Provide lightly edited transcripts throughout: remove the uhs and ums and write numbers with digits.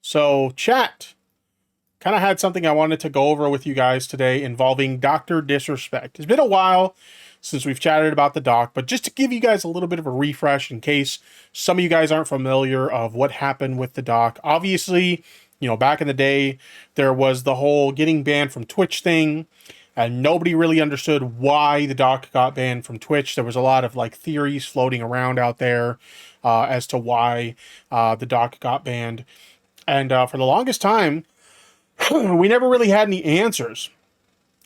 So, chat, kind of had something I wanted to go over with you guys today involving DrDisrespect. It's been a while since we've chatted about the doc, but just to give you guys a little bit of a refresh in case some of you guys aren't familiar of what happened with the doc. Obviously, back in the day, there was the whole getting banned from Twitch thing, and nobody really understood why the doc got banned from Twitch. There was a lot of theories floating around out there as to why the doc got banned. And for the longest time, we never really had any answers.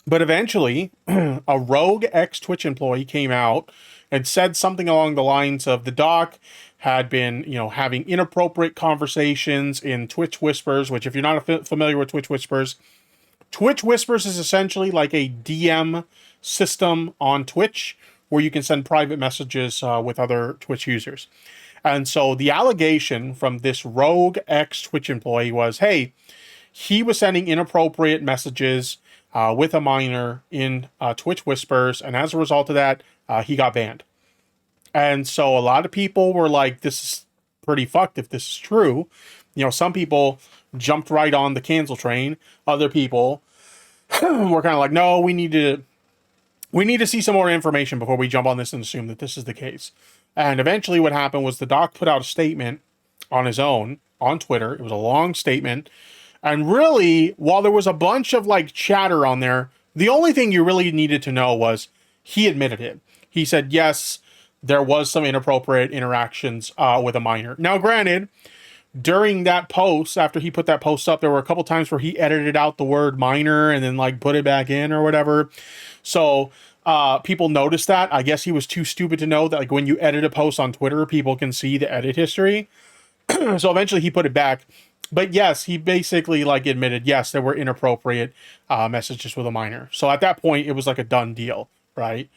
But eventually, a rogue ex-Twitch employee came out and said something along the lines of the doc had been, having inappropriate conversations in Twitch Whispers, which if you're not familiar with Twitch Whispers is essentially like a DM system on Twitch where you can send private messages with other Twitch users. And so the allegation from this rogue ex-Twitch employee was, hey, he was sending inappropriate messages with a minor in Twitch Whispers, and as a result of that, he got banned. And so a lot of people were like, this is pretty fucked if this is true. Some people jumped right on the cancel train. Other people were kind of like, no, we need to see some more information before we jump on this and assume that this is the case. And eventually what happened was the doc put out a statement on his own on Twitter. It was a long statement. And really, while there was a bunch of chatter on there, the only thing you really needed to know was he admitted it. He said, yes, there was some inappropriate interactions with a minor. Now, granted, during that post, after he put that post up, there were a couple times where he edited out the word minor and then put it back in or whatever. So people noticed that. I guess he was too stupid to know that when you edit a post on Twitter, people can see the edit history. So eventually he put it back. But yes, he basically admitted, yes, there were inappropriate messages with a minor. So at that point, it was a done deal, right?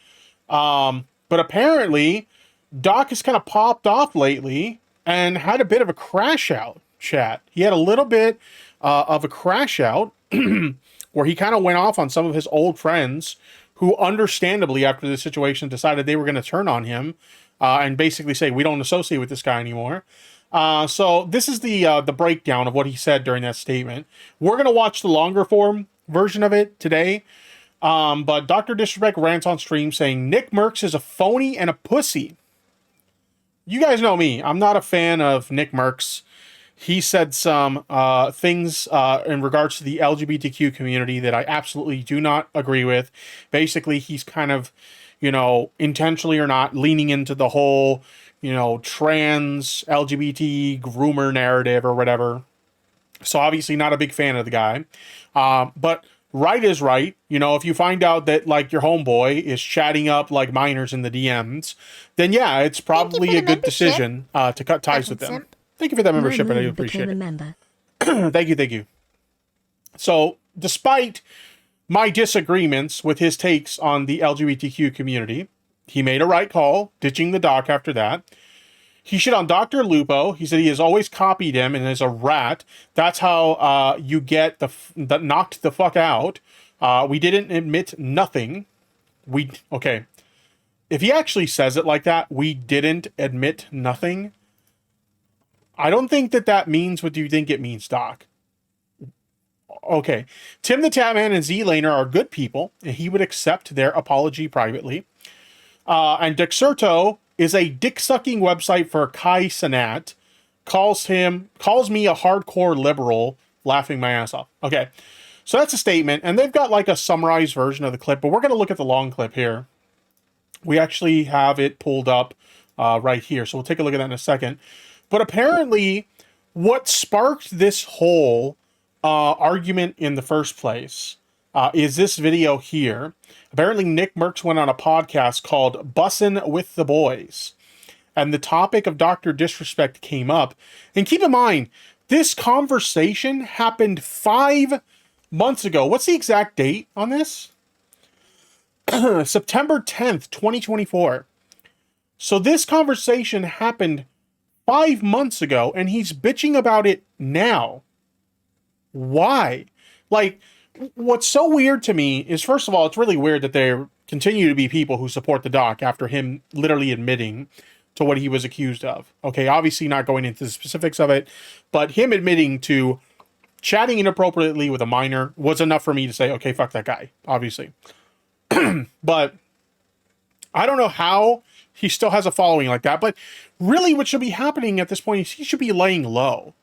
But apparently, Doc has kind of popped off lately and had a bit of a crash out, chat. He had a little bit of a crash out where he kind of went off on some of his old friends who understandably, after the situation, decided they were going to turn on him and basically say, we don't associate with this guy anymore. So this is the breakdown of what he said during that statement. We're going to watch the longer form version of it today. But DrDisrespect rants on stream saying Nick Mercs is a phony and a pussy. You guys know me. I'm not a fan of Nick Mercs. He said some things in regards to the LGBTQ community that I absolutely do not agree with. Basically, he's kind of, intentionally or not, leaning into the whole trans LGBT groomer narrative or whatever. So obviously not a big fan of the guy. But right is right. If you find out that your homeboy is chatting up minors in the DMs, then yeah, it's probably a good decision to cut ties with them. Thank you for that membership, and I do appreciate it. Thank you. So despite my disagreements with his takes on the LGBTQ community, he made a right call, ditching the doc after that. He shit on Dr. Lupo. He said he has always copied him and is a rat. That's how you get the knocked the fuck out. We didn't admit nothing. Okay. If he actually says it like that, we didn't admit nothing. I don't think that means what you think it means, Doc. Okay. Tim the Tatman and Z-Laner are good people, and he would accept their apology privately. And Dexerto is a dick-sucking website for Kai Sanat. Calls me a hardcore liberal, laughing my ass off. Okay, so that's a statement, and they've got a summarized version of the clip, but we're going to look at the long clip here. We actually have it pulled up right here, so we'll take a look at that in a second. But apparently, what sparked this whole argument in the first place is this video here. Apparently, Nick Mercs went on a podcast called Bussin' with the Boys. And the topic of DrDisrespect came up. And keep in mind, this conversation happened 5 months ago. What's the exact date on this? September 10th, 2024. So this conversation happened 5 months ago, and he's bitching about it now. Why? What's so weird to me is, first of all, it's really weird that there continue to be people who support the doc after him literally admitting to what he was accused of. Okay, obviously not going into the specifics of it, but him admitting to chatting inappropriately with a minor was enough for me to say, okay, fuck that guy, obviously. But I don't know how he still has a following like that, but really what should be happening at this point is he should be laying low.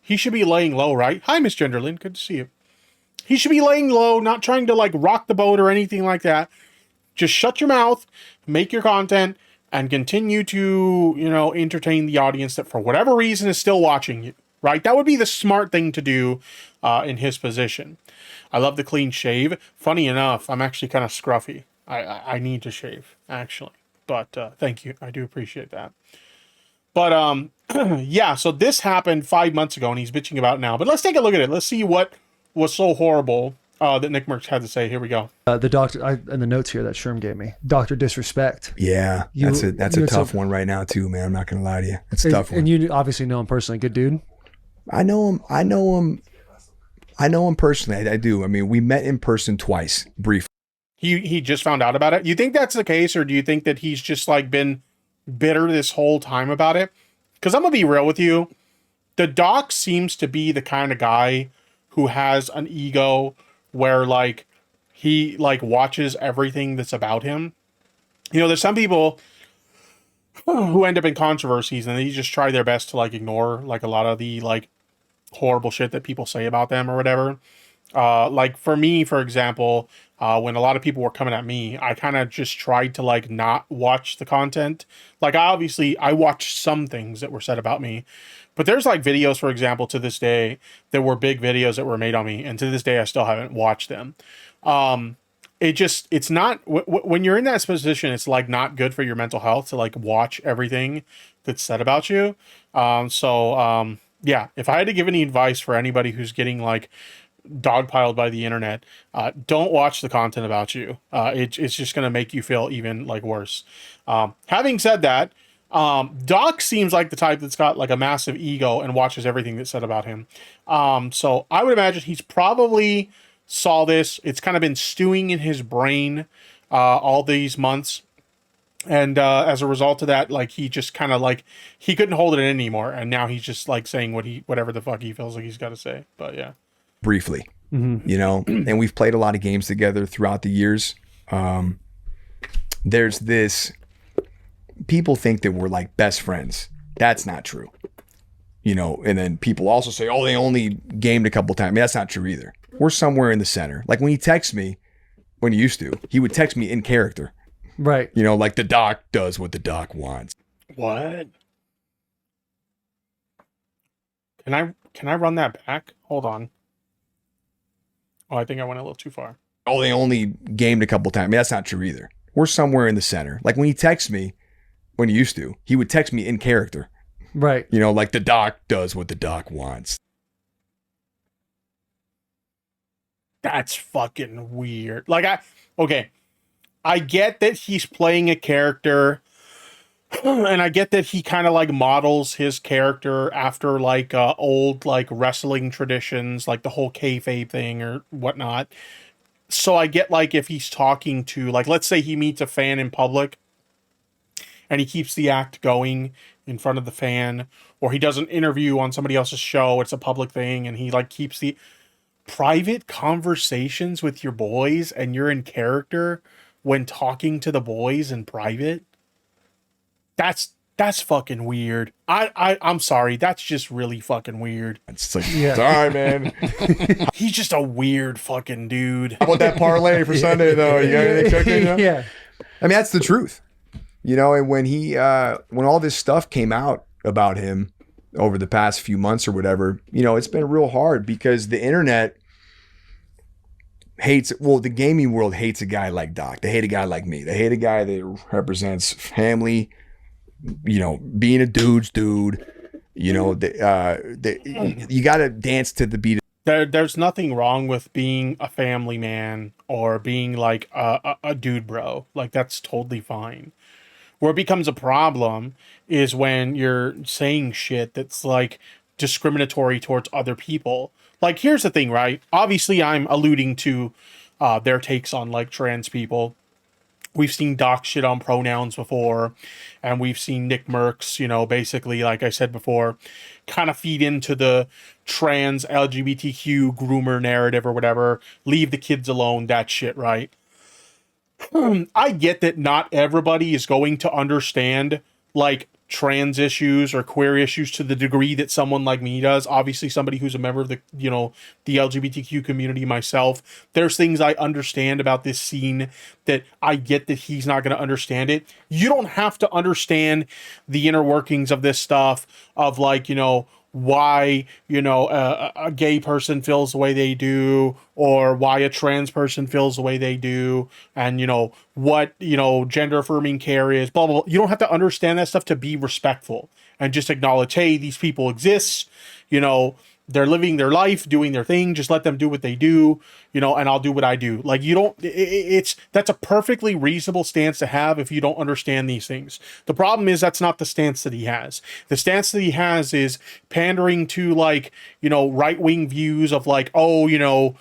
He should be laying low, right? Hi, Miss Genderlin. Good to see you. He should be laying low, not trying to like rock the boat or anything like that. Just shut your mouth, make your content, and continue to, you know, entertain the audience that for whatever reason is still watching you, right? That would be the smart thing to do in his position. I love the clean shave. Funny enough, I'm actually kind of scruffy. I need to shave, actually. But thank you. I do appreciate that. But yeah, so this happened 5 months ago, and he's bitching about it now. But let's take a look at it. Let's see what was so horrible that Nick Merckx had to say. Here we go. The doctor, in the notes here that Sherm gave me, DrDisrespect. Yeah, that's a tough one right now too, man. I'm not gonna lie to you. It's a tough one. And you obviously know him personally. Good dude. I know him personally. I do. I mean, we met in person twice, briefly. He just found out about it. You think that's the case, or do you think that he's just like been bitter this whole time about it? Because I'm gonna be real with you. The doc seems to be the kind of guy who has an ego where like he like watches everything that's about him. You know, there's some people who end up in controversies and they just try their best to like ignore like a lot of the like horrible shit that people say about them or whatever. Like for me, for example, when a lot of people were coming at me, I kind of just tried to like not watch the content. Like I watched some things that were said about me, but there's like videos, for example, to this day, that were big videos that were made on me. And to this day, I still haven't watched them. It's not, when you're in that position, it's like not good for your mental health to like watch everything that's said about you. Yeah, if I had to give any advice for anybody who's getting like dogpiled by the internet, don't watch the content about you. It's just going to make you feel even like worse. Having said that, Doc seems like the type that's got like a massive ego and watches everything that's said about him. So I would imagine he's probably saw this. It's kind of been stewing in his brain all these months. And as a result of that, like he just kind of like he couldn't hold it in anymore. And now he's just like saying whatever the fuck he feels like he's got to say. But yeah. Briefly, you know, and we've played a lot of games together throughout the years. There's this, people think that we're like best friends. That's not true, you know. And then people also say, oh, they only gamed a couple times. I mean, that's not true either. We're somewhere in the center. Like when he texts me, when he used to, he would text me in character, right? You know, like the doc does what the doc wants. What? Can I run that back? Hold on. Oh, I think I went a little too far. Oh, they only gamed a couple times. I mean, that's not true either. We're somewhere in the center. Like when he texts me, when he used to, he would text me in character. Right. You know, like the doc does what the doc wants. That's fucking weird. Like I get that he's playing a character, and I get that he kind of like models his character after like old like wrestling traditions, like the whole kayfabe thing or whatnot. So I get like if he's talking to like, let's say he meets a fan in public and he keeps the act going in front of the fan, or he does an interview on somebody else's show. It's a public thing. And he like keeps the private conversations with your boys and you're in character when talking to the boys in private. That's fucking weird. I'm sorry. That's just really fucking weird. It's like, yeah. Sorry, man. He's just a weird fucking dude. How about that parlay for Sunday, though? You got anything cooking? Huh? Yeah. I mean, that's the truth. You know, and when when all this stuff came out about him over the past few months or whatever, you know, it's been real hard because the internet the gaming world hates a guy like Doc. They hate a guy like me. They hate a guy that represents family, you know, being a dude's dude, you know, you got to dance to the beat. There's nothing wrong with being a family man or being like a dude bro. Like that's totally fine. Where it becomes a problem is when you're saying shit that's like discriminatory towards other people. Like, here's the thing, right? Obviously, I'm alluding to their takes on like trans people. We've seen Doc shit on pronouns before, and we've seen Nick Merckx, you know, basically, like I said before, kind of feed into the trans LGBTQ groomer narrative or whatever. Leave the kids alone, that shit, right? I get that not everybody is going to understand, like, trans issues or queer issues to the degree that someone like me does. Obviously, somebody who's a member of the, you know, the LGBTQ community myself, there's things I understand about this scene that I get that he's not going to understand it. You don't have to understand the inner workings of this stuff, of, like, you know, why, you know, a gay person feels the way they do, or why a trans person feels the way they do, and, you know, what, you know, gender affirming care is, blah, blah, blah. You don't have to understand that stuff to be respectful and just acknowledge, hey, these people exist, you know, they're living their life, doing their thing. Just let them do what they do, you know, and I'll do what I do. Like, you don't, that's a perfectly reasonable stance to have if you don't understand these things. The problem is that's not the stance that he has. The stance that he has is pandering to, like, you know, right-wing views of, like, oh, you know,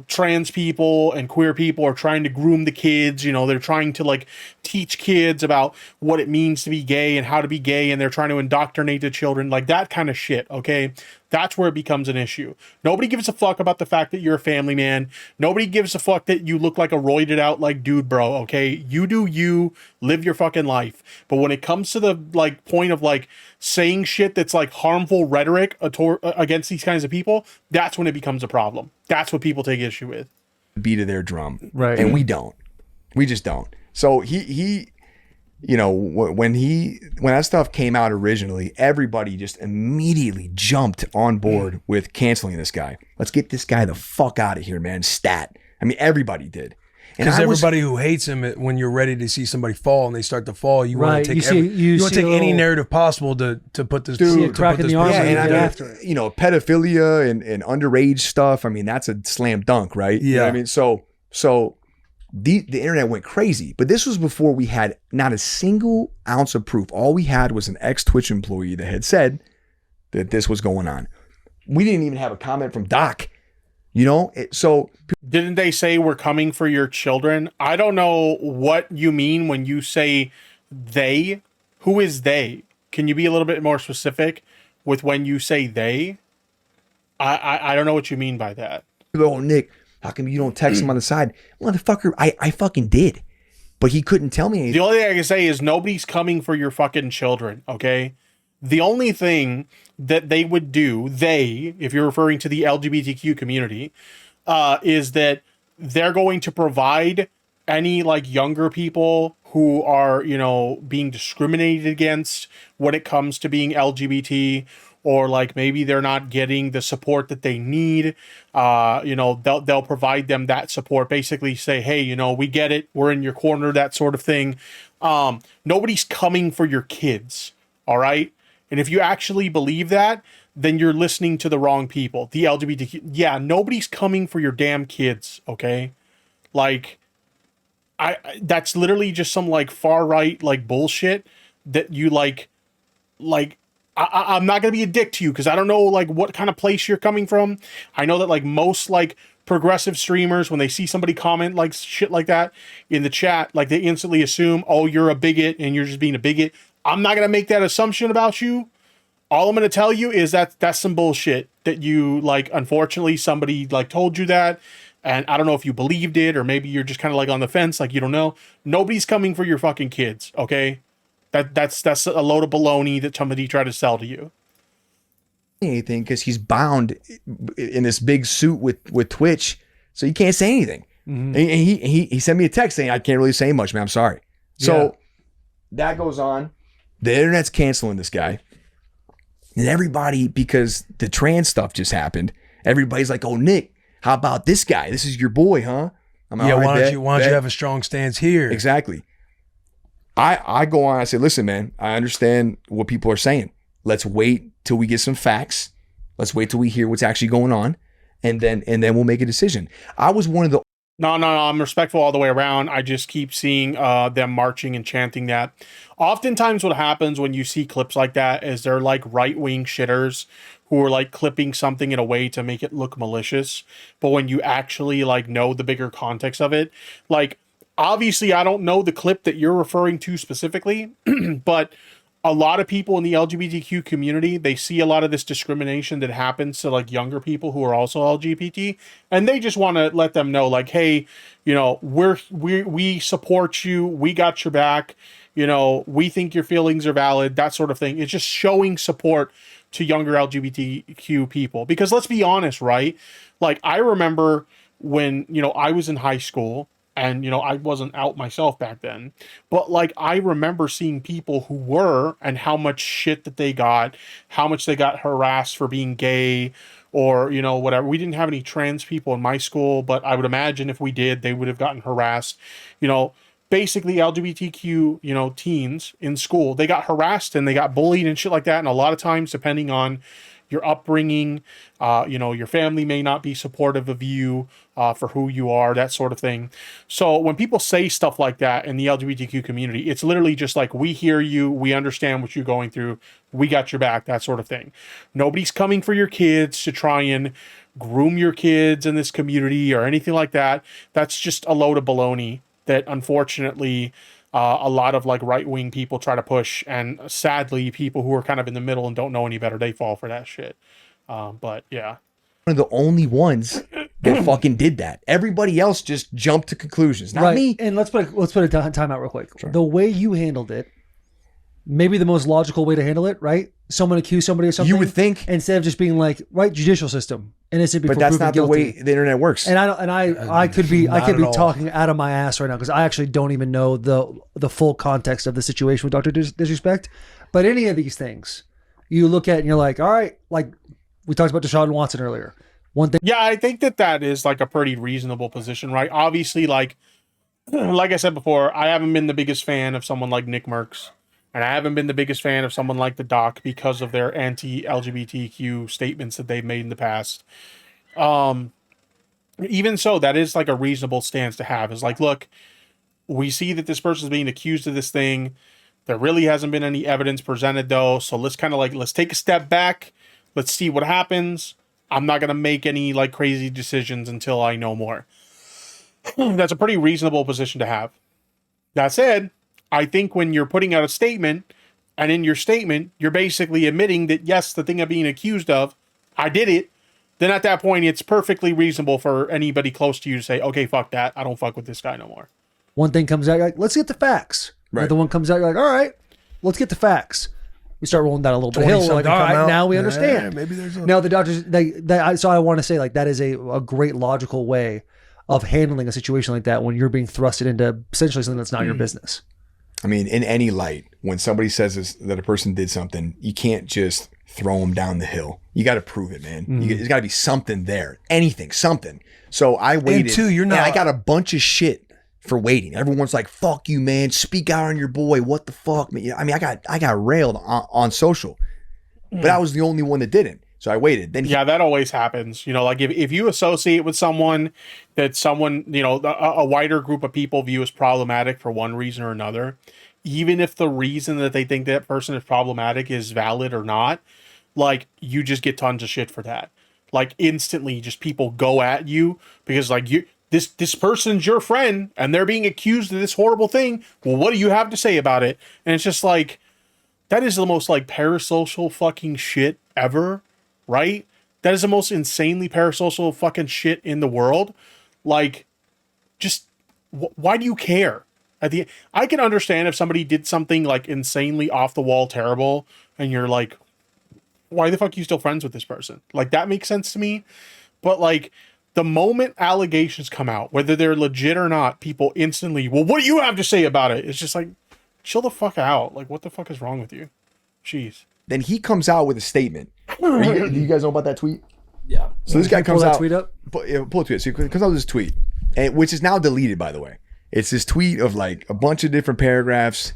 trans people and queer people are trying to groom the kids. You know, they're trying to, like, teach kids about what it means to be gay and how to be gay, and they're trying to indoctrinate the children, like that kind of shit. Okay, that's where it becomes an issue. Nobody gives a fuck about the fact that you're a family man. Nobody gives a fuck that you look like a roided out, like, dude, bro. Okay, you do you, live your fucking life. But when it comes to the, like, point of, like, saying shit that's, like, harmful rhetoric against these kinds of people, that's when it becomes a problem. That's what people take issue with. Beat of their drum, Right. And we just don't. So he you know, when that stuff came out originally, everybody just immediately jumped on board with canceling this guy. Let's get this guy the fuck out of here, man. Stat. I mean, everybody did. Because everybody who hates him, when you're ready to see somebody fall and they start to fall, you want to take any narrative possible to put this dude, see a crack in the arm. Yeah, and I mean, after it. You know, pedophilia and underage stuff. I mean, that's a slam dunk, right? Yeah. You know what I mean, so the internet went crazy, but this was before we had not a single ounce of proof. All we had was an ex-Twitch employee that had said that this was going on. We didn't even have a comment from Doc. You know, so didn't they say we're coming for your children? I don't know what you mean when you say they. Who is they? Can you be a little bit more specific with when you say they? I don't know what you mean by that. Oh, Nick, how come you don't text him on the side? Motherfucker, I fucking did. But he couldn't tell me anything. The only thing I can say is nobody's coming for your fucking children, okay? The only thing that they would do, if you're referring to the LGBTQ community, is that they're going to provide any, like, younger people who are, you know, being discriminated against when it comes to being LGBT, or, like, maybe they're not getting the support that they need. You know, they'll provide them that support. Basically say, hey, you know, we get it. We're in your corner, that sort of thing. Nobody's coming for your kids. All right. And if you actually believe that, then you're listening to the wrong people. The LGBTQ. Yeah, nobody's coming for your damn kids, okay? Like, that's literally just some, like, far right, like, bullshit that you, I'm not going to be a dick to you because I don't know, like, what kind of place you're coming from. I know that, like, most, like, progressive streamers, when they see somebody comment, like, shit like that in the chat, like, they instantly assume, oh, you're a bigot and you're just being a bigot. I'm not going to make that assumption about you. All I'm going to tell you is that that's some bullshit that you, like, unfortunately somebody, like, told you that. And I don't know if you believed it, or maybe you're just kind of, like, on the fence, like, you don't know. Nobody's coming for your fucking kids, okay? That's a load of baloney that somebody tried to sell to you. Anything because he's bound in this big suit with Twitch, so you can't say anything. Mm-hmm. And he sent me a text saying I can't really say much, man. I'm sorry. So that goes on. The internet's canceling this guy, and everybody, because the trans stuff just happened, everybody's like, "Oh, Nick, how about this guy? This is your boy, huh?" I'm like, why don't you have a strong stance here? Exactly. I go on. I say, listen, man, I understand what people are saying. Let's wait till we get some facts. Let's wait till we hear what's actually going on, and then we'll make a decision. I was one of the. No, I'm respectful all the way around. I just keep seeing them marching and chanting that. Oftentimes what happens when you see clips like that is they're, like, right-wing shitters who are, like, clipping something in a way to make it look malicious. But when you actually, like, know the bigger context of it, like, obviously I don't know the clip that you're referring to specifically, but a lot of people in the LGBTQ community, they see a lot of this discrimination that happens to like younger people who are also LGBT, and they just want to let them know like, hey, you know, we support you, we got your back, you know, we think your feelings are valid, that sort of thing. It's just showing support to younger LGBTQ people, because let's be honest, right? Like, I remember when, you know, I was in high school, and, you know, I wasn't out myself back then, but like, I remember seeing people who were, and how much shit that they got, how much they got harassed for being gay, or, you know, whatever. We didn't have any trans people in my school, but I would imagine if we did, they would have gotten harassed. You know, basically LGBTQ, you know, teens in school, they got harassed and they got bullied and shit like that. And a lot of times, depending on your upbringing, you know, your family may not be supportive of you for who you are, that sort of thing. So when people say stuff like that in the LGBTQ community, it's literally just like, we hear you, we understand what you're going through, we got your back, that sort of thing. Nobody's coming for your kids to try and groom your kids in this community or anything like that. That's just a load of baloney that unfortunately a lot of like right-wing people try to push, and sadly people who are kind of in the middle and don't know any better, they fall for that shit. But yeah, one of the only ones that fucking did that. Everybody else just jumped to conclusions, not me. And let's put a time out real quick. Sure. The way you handled it, maybe the most logical way to handle it, right? Someone accuse somebody of something. You would think, instead of just being like, right, judicial system, innocent before proven guilty. But that's not the way the internet works. And I could be talking out of my ass right now, because I actually don't even know the full context of the situation with Dr. Disrespect. But any of these things, you look at and you're like, all right, like we talked about Deshaun Watson earlier. One thing. Yeah, I think that is like a pretty reasonable position, right? Obviously, like I said before, I haven't been the biggest fan of someone like Nick Merckx. And I haven't been the biggest fan of someone like the Doc because of their anti-LGBTQ statements that they've made in the past. Even so, that is like a reasonable stance to have. Is like, look, we see that this person's being accused of this thing. There really hasn't been any evidence presented though. So let's kind of like, let's take a step back. Let's see what happens. I'm not going to make any like crazy decisions until I know more. That's a pretty reasonable position to have. That said, I think when you're putting out a statement, and in your statement, you're basically admitting that, yes, the thing I'm being accused of, I did it, then at that point, it's perfectly reasonable for anybody close to you to say, okay, fuck that. I don't fuck with this guy no more. One thing comes out, you're like, let's get the facts. Right. Another one comes out, you're like, all right, let's get the facts. We start rolling down a little bit of hill. Like, all right, now we understand. Maybe there's now the doctors, so I want to say, like, that is a great logical way of handling a situation like that when you're being thrusted into essentially something that's not your business. I mean, in any light, when somebody says that a person did something, you can't just throw them down the hill. You got to prove it, man. There's got to be something there. Anything, something. So I waited. And two, you're not. And I got a bunch of shit for waiting. Everyone's like, fuck you, man. Speak out on your boy. What the fuck, man? I mean, I got railed on social, but I was the only one that didn't. So I waited. Then that always happens. You know, like if you associate with someone that someone, you know, a wider group of people view as problematic for one reason or another, even if the reason that they think that person is problematic is valid or not, like, you just get tons of shit for that. Like, instantly, just people go at you because, like, this person's your friend and they're being accused of this horrible thing. Well, what do you have to say about it? And it's just like, that is the most like parasocial fucking shit ever. Right? That is the most insanely parasocial fucking shit in the world. Like, just why do you care? I can understand if somebody did something like insanely off the wall terrible, and you're like, why the fuck are you still friends with this person? Like, that makes sense to me. But like, the moment allegations come out, whether they're legit or not, people instantly, well, what do you have to say about it? It's just like, chill the fuck out. Like, what the fuck is wrong with you? Jeez. Then he comes out with a statement. Do you guys know about that tweet? Yeah. So this guy comes out. Pull that tweet up? Pull a tweet. So he comes out with this tweet, which is now deleted, by the way. It's this tweet of like a bunch of different paragraphs,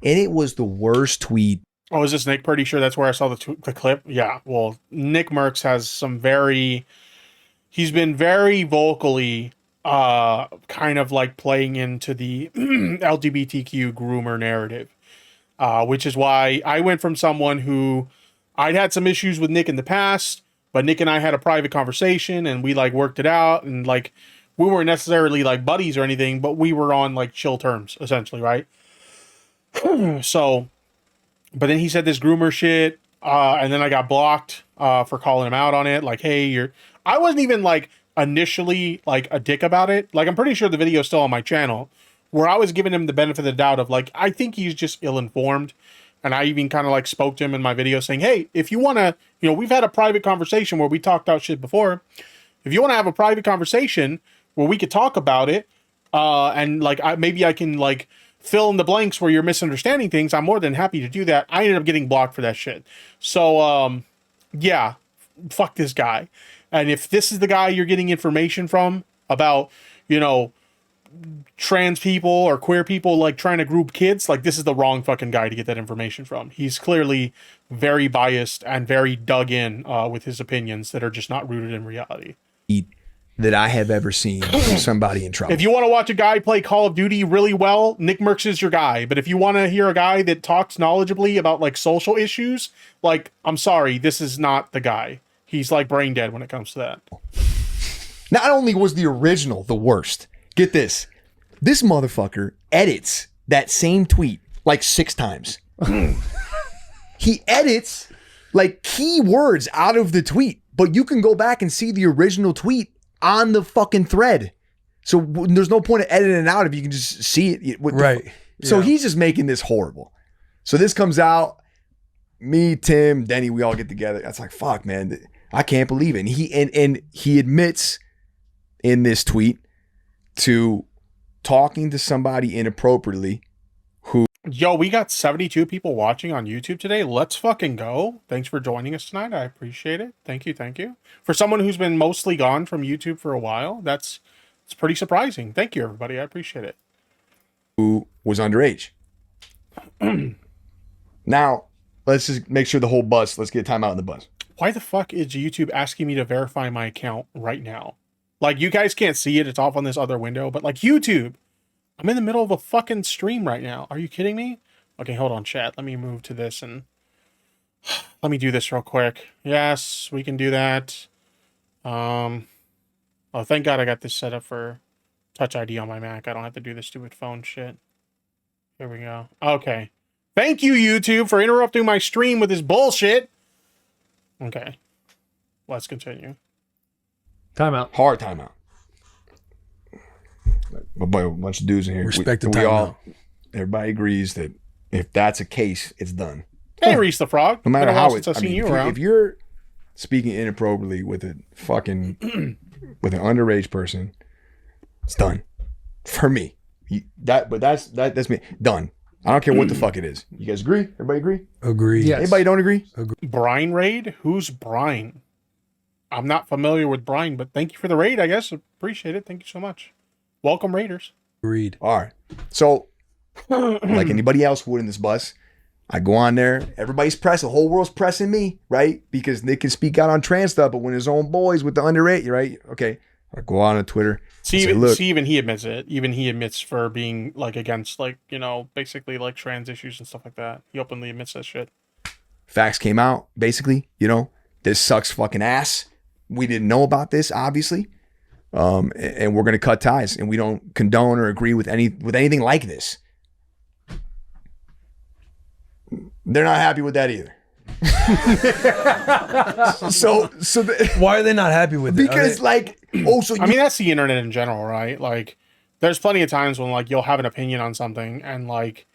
and it was the worst tweet. Oh, is this Nick? Pretty sure that's where I saw the clip. Yeah. Well, Nick Merckx has some he's been very vocally kind of like playing into the LGBTQ groomer narrative, which is why I went from someone who I'd had some issues with Nick in the past, but Nick and I had a private conversation and we like worked it out, and like we weren't necessarily like buddies or anything, but we were on like chill terms, essentially, right? So, but then he said this groomer shit, and then I got blocked for calling him out on it. Like, hey, I wasn't even like initially like a dick about it. Like, I'm pretty sure the video's still on my channel, where I was giving him the benefit of the doubt of like, I think he's just ill-informed. And I even kind of like spoke to him in my video saying, hey, if you want to, we've had a private conversation where we talked out shit before. If you want to have a private conversation where we could talk about it, and like, maybe I can like fill in the blanks where you're misunderstanding things, I'm more than happy to do that. I ended up getting blocked for that shit. So, yeah, fuck this guy. And if this is the guy you're getting information from about, trans people or queer people like trying to group kids, like this is the wrong fucking guy to get that information from. He's clearly very biased and very dug in with his opinions that are just not rooted in reality. That I have ever seen from somebody in trouble. If you want to watch a guy play Call of Duty really well, Nick Merckx is your guy. But if you want to hear a guy that talks knowledgeably about like social issues, like, I'm sorry, this is not the guy. He's like brain dead when it comes to that. Not only was the original the worst, get this. This motherfucker edits that same tweet like 6 times. He edits like keywords out of the tweet, but you can go back and see the original tweet on the fucking thread. So there's no point of editing it out if you can just see it. Right. So he's just making this horrible. So this comes out, me, Tim, Denny, we all get together. That's like, fuck, man. I can't believe it. And he admits in this tweet to talking to somebody inappropriately who... Yo, we got 72 people watching on YouTube today. Let's fucking go. Thanks for joining us tonight. I appreciate it. Thank you. For someone who's been mostly gone from YouTube for a while, it's pretty surprising. Thank you, everybody. I appreciate it. Who was underage. Now, let's just make sure the whole bus, let's get time out in the bus. Why the fuck is YouTube asking me to verify my account right now? Like, you guys can't see it. It's off on this other window. But, like, YouTube, I'm in the middle of a fucking stream right now. Are you kidding me? Okay, hold on, chat. Let me move to this and... Let me do this real quick. Yes, we can do that. Oh, thank God I got this set up for Touch ID on my Mac. I don't have to do this stupid phone shit. Here we go. Okay. Thank you, YouTube, for interrupting my stream with this bullshit. Okay. Let's continue. Timeout. Hard timeout. But boy, a bunch of dudes in here. Respect the timeout. Everybody agrees that if that's a case, it's done. Hey, Reese the Frog. No matter how it's... if you're speaking inappropriately with a fucking... with an underage person, it's done. For me. That's me. Done. I don't care what the fuck it is. You guys agree? Everybody agree? Agree. Yes. Anybody don't agree? Brine raid? Who's Brine? I'm not familiar with Brine, but thank you for the raid, I guess. Appreciate it. Thank you so much. Welcome, Raiders. Agreed. All right. So, like anybody else would in this bus, I go on there. Everybody's pressing. The whole world's pressing me, right? Because they can speak out on trans stuff, but when his own boys with the underage, right? Okay. I go on Twitter. See, even he admits it. Even he admits for being like against like, basically like trans issues and stuff like that. He openly admits that shit. Facts came out, basically, this sucks fucking ass. We didn't know about this, obviously. And we're going to cut ties, and we don't condone or agree with anything like this. They're not happy with that either. so why are they not happy with it? Because I mean, that's the internet in general, right? Like, there's plenty of times when like you'll have an opinion on something and like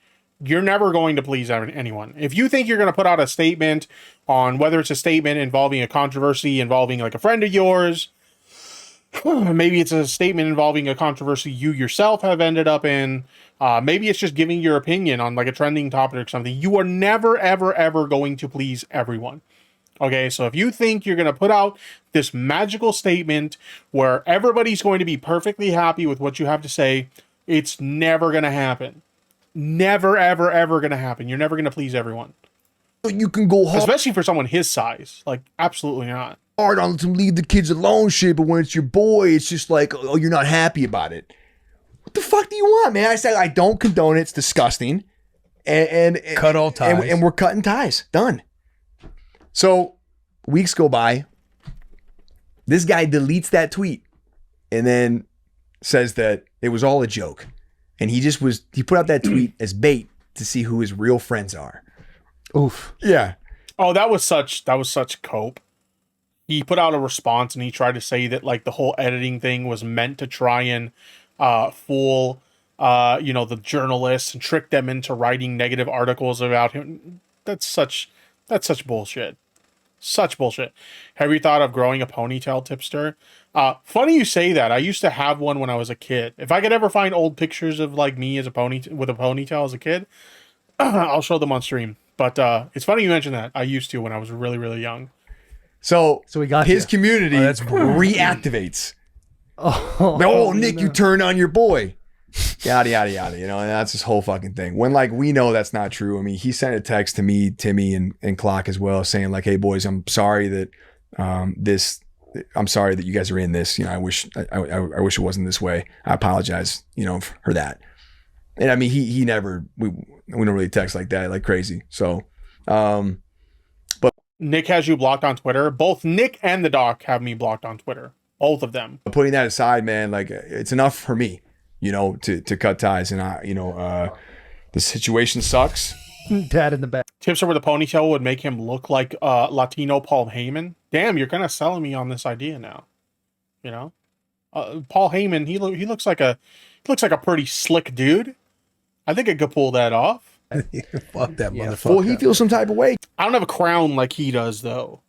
you're never going to please anyone. If you think you're going to put out a statement on whether it's a statement involving a controversy involving like a friend of yours, maybe it's a statement involving a controversy you yourself have ended up in, maybe it's just giving your opinion on like a trending topic or something, you are never, ever, ever going to please everyone. Okay, so if you think you're going to put out this magical statement where everybody's going to be perfectly happy with what you have to say, it's never going to happen. Never, ever, ever going to happen. You're never going to please everyone. You can go hard. Especially for someone his size. Like, absolutely not. Hard on to leave the kids alone shit, but when it's your boy, it's just like, oh, you're not happy about it. What the fuck do you want, man? I said I don't condone it. It's disgusting. And cut all ties. And we're cutting ties. Done. So weeks go by. This guy deletes that tweet. And then says that it was all a joke. And he put out that tweet as bait to see who his real friends are. Oof. Yeah. Oh, that was such cope. He put out a response and he tried to say that like the whole editing thing was meant to try and fool the journalists and trick them into writing negative articles about him. That's such bullshit. Such bullshit. Have you thought of growing a ponytail, Tipster? Funny you say that. I used to have one when I was a kid. If I could ever find old pictures of like me as with a ponytail as a kid, I'll show them on stream. But it's funny you mentioned that. I used to when I was really, really young. So we got his community reactivates. Nick, you turned on your boy. Yada, yada, yada. You know, and that's this whole fucking thing. When like we know that's not true. I mean, he sent a text to me, Timmy, and Clock as well, saying like, "Hey boys, I'm sorry that I'm sorry that you guys are in this. You know, I wish it wasn't this way. I apologize, for that." And I mean, he never we don't really text like that, like crazy. So, but Nick has you blocked on Twitter. Both Nick and the doc have me blocked on Twitter. Both of them. Putting that aside, man, like it's enough for me. To cut ties, and the situation sucks. Dad in the back. Tips over the ponytail would make him look like Latino Paul Heyman. Damn, you're kind of selling me on this idea now. Paul Heyman, he looks like a pretty slick dude. I think I could pull that off. Fuck that motherfucker. Well, he feels some type of way. I don't have a crown like he does though,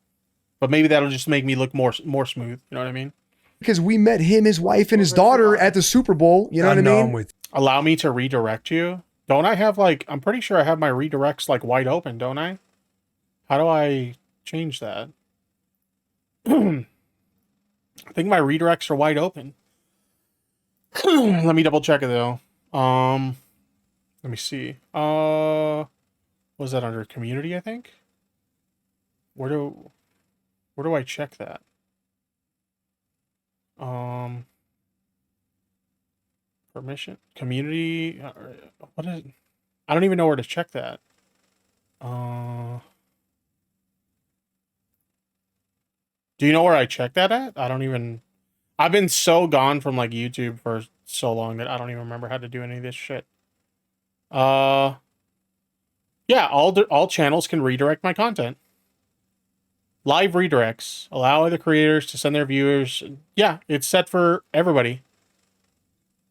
but maybe that'll just make me look more smooth. You know what I mean? Because we met him, his wife, and his daughter at the Super Bowl. You know what I mean? I'm with you. Allow me to redirect you. Don't I have I'm pretty sure I have my redirects like wide open, don't I? How do I change that? I think my redirects are wide open. Let me double check it though. Let me see. Was that under community, I think? Where do I check that? Permission, community, what is it? I don't even know where to check that. Do you know where I check that at? I've been so gone from like YouTube for so long that I don't even remember how to do any of this shit. Yeah, all channels can redirect my content. Live redirects allow other creators to send their viewers. Yeah, it's set for everybody.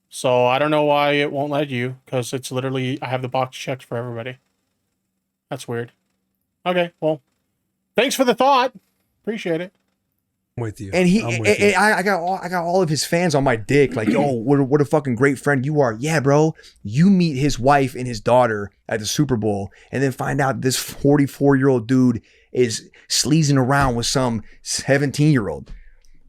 So I don't know why it won't let you, because it's literally, I have the box checked for everybody. That's weird. Okay, well, thanks for the thought. Appreciate it. I'm with you. And I got all of his fans on my dick. Like, yo, what a fucking great friend you are. Yeah, bro. You meet his wife and his daughter at the Super Bowl, and then find out this 44-year-old dude is sleazing around with some 17-year-old.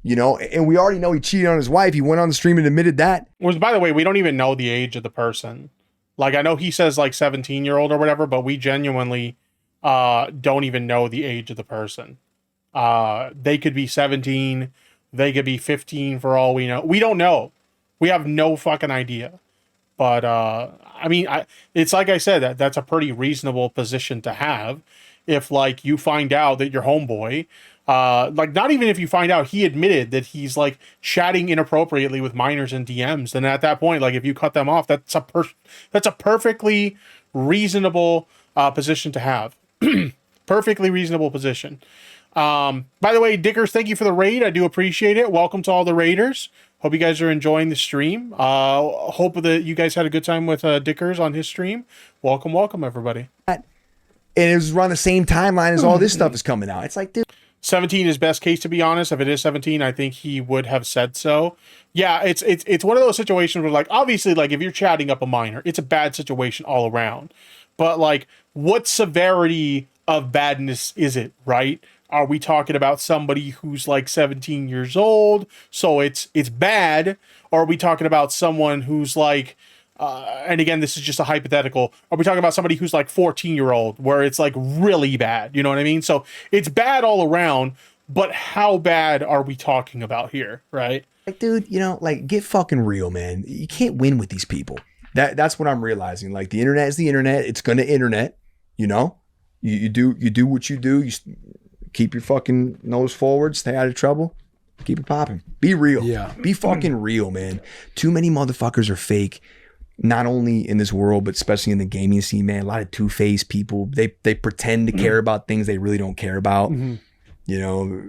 And we already know he cheated on his wife. He went on the stream and admitted that. Which, by the way, we don't even know the age of the person. Like, I know he says like 17-year-old or whatever, but we genuinely don't even know the age of the person. They could be 17. They could be 15 for all we know. We don't know. We have no fucking idea. But, it's like I said, that's a pretty reasonable position to have. If like you find out that your homeboy, like not even if you find out he admitted that he's like chatting inappropriately with minors in DMs, then at that point, like if you cut them off, that's a perfectly reasonable position to have. Perfectly reasonable position. By the way, Dickers, thank you for the raid. I do appreciate it. Welcome to all the raiders. Hope you guys are enjoying the stream. Hope that you guys had a good time with Dickers on his stream. Welcome, everybody. And it was around the same timeline as all this stuff is coming out. It's like, dude. 17 is best case, to be honest. If it is 17, I think he would have said so. Yeah, it's one of those situations where, like, obviously, like, if you're chatting up a minor, it's a bad situation all around. But, like, what severity of badness is it, right? Are we talking about somebody who's, like, 17 years old, so it's bad? Or are we talking about someone who's, like... and again, this is just a hypothetical. Are we talking about somebody who's like 14-year-old where it's like really bad? You know what I mean? So it's bad all around, but how bad are we talking about here? Right? Like, dude, like get fucking real, man. You can't win with these people. That's what I'm realizing. Like the internet is the internet. It's going to internet, you do what you do. You keep your fucking nose forward, stay out of trouble. Keep it popping. Be real. Yeah. Be fucking real, man. Too many motherfuckers are fake. Not only in this world, but especially in the gaming scene, man. A lot of two-faced people. They pretend to care about things they really don't care about. You know,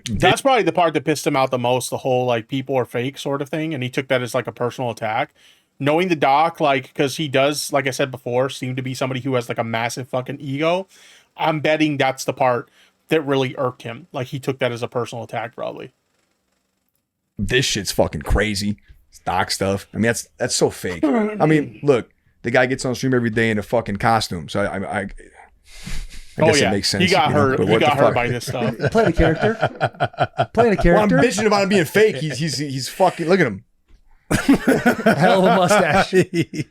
that's probably the part that pissed him out the most. The whole like people are fake sort of thing, and he took that as like a personal attack. Knowing the doc, like, because he does, like I said before, seem to be somebody who has like a massive fucking ego. I'm betting that's the part that really irked him. Like he took that as a personal attack, probably. This shit's fucking crazy. Doc stuff. I mean, that's so fake. I mean, look, the guy gets on stream every day in a fucking costume, so I guess it makes sense. He got hurt. He got hurt by this stuff. Playing a character. Well, I'm bitching about him being fake. He's fucking. Look at him. Hell of a mustache.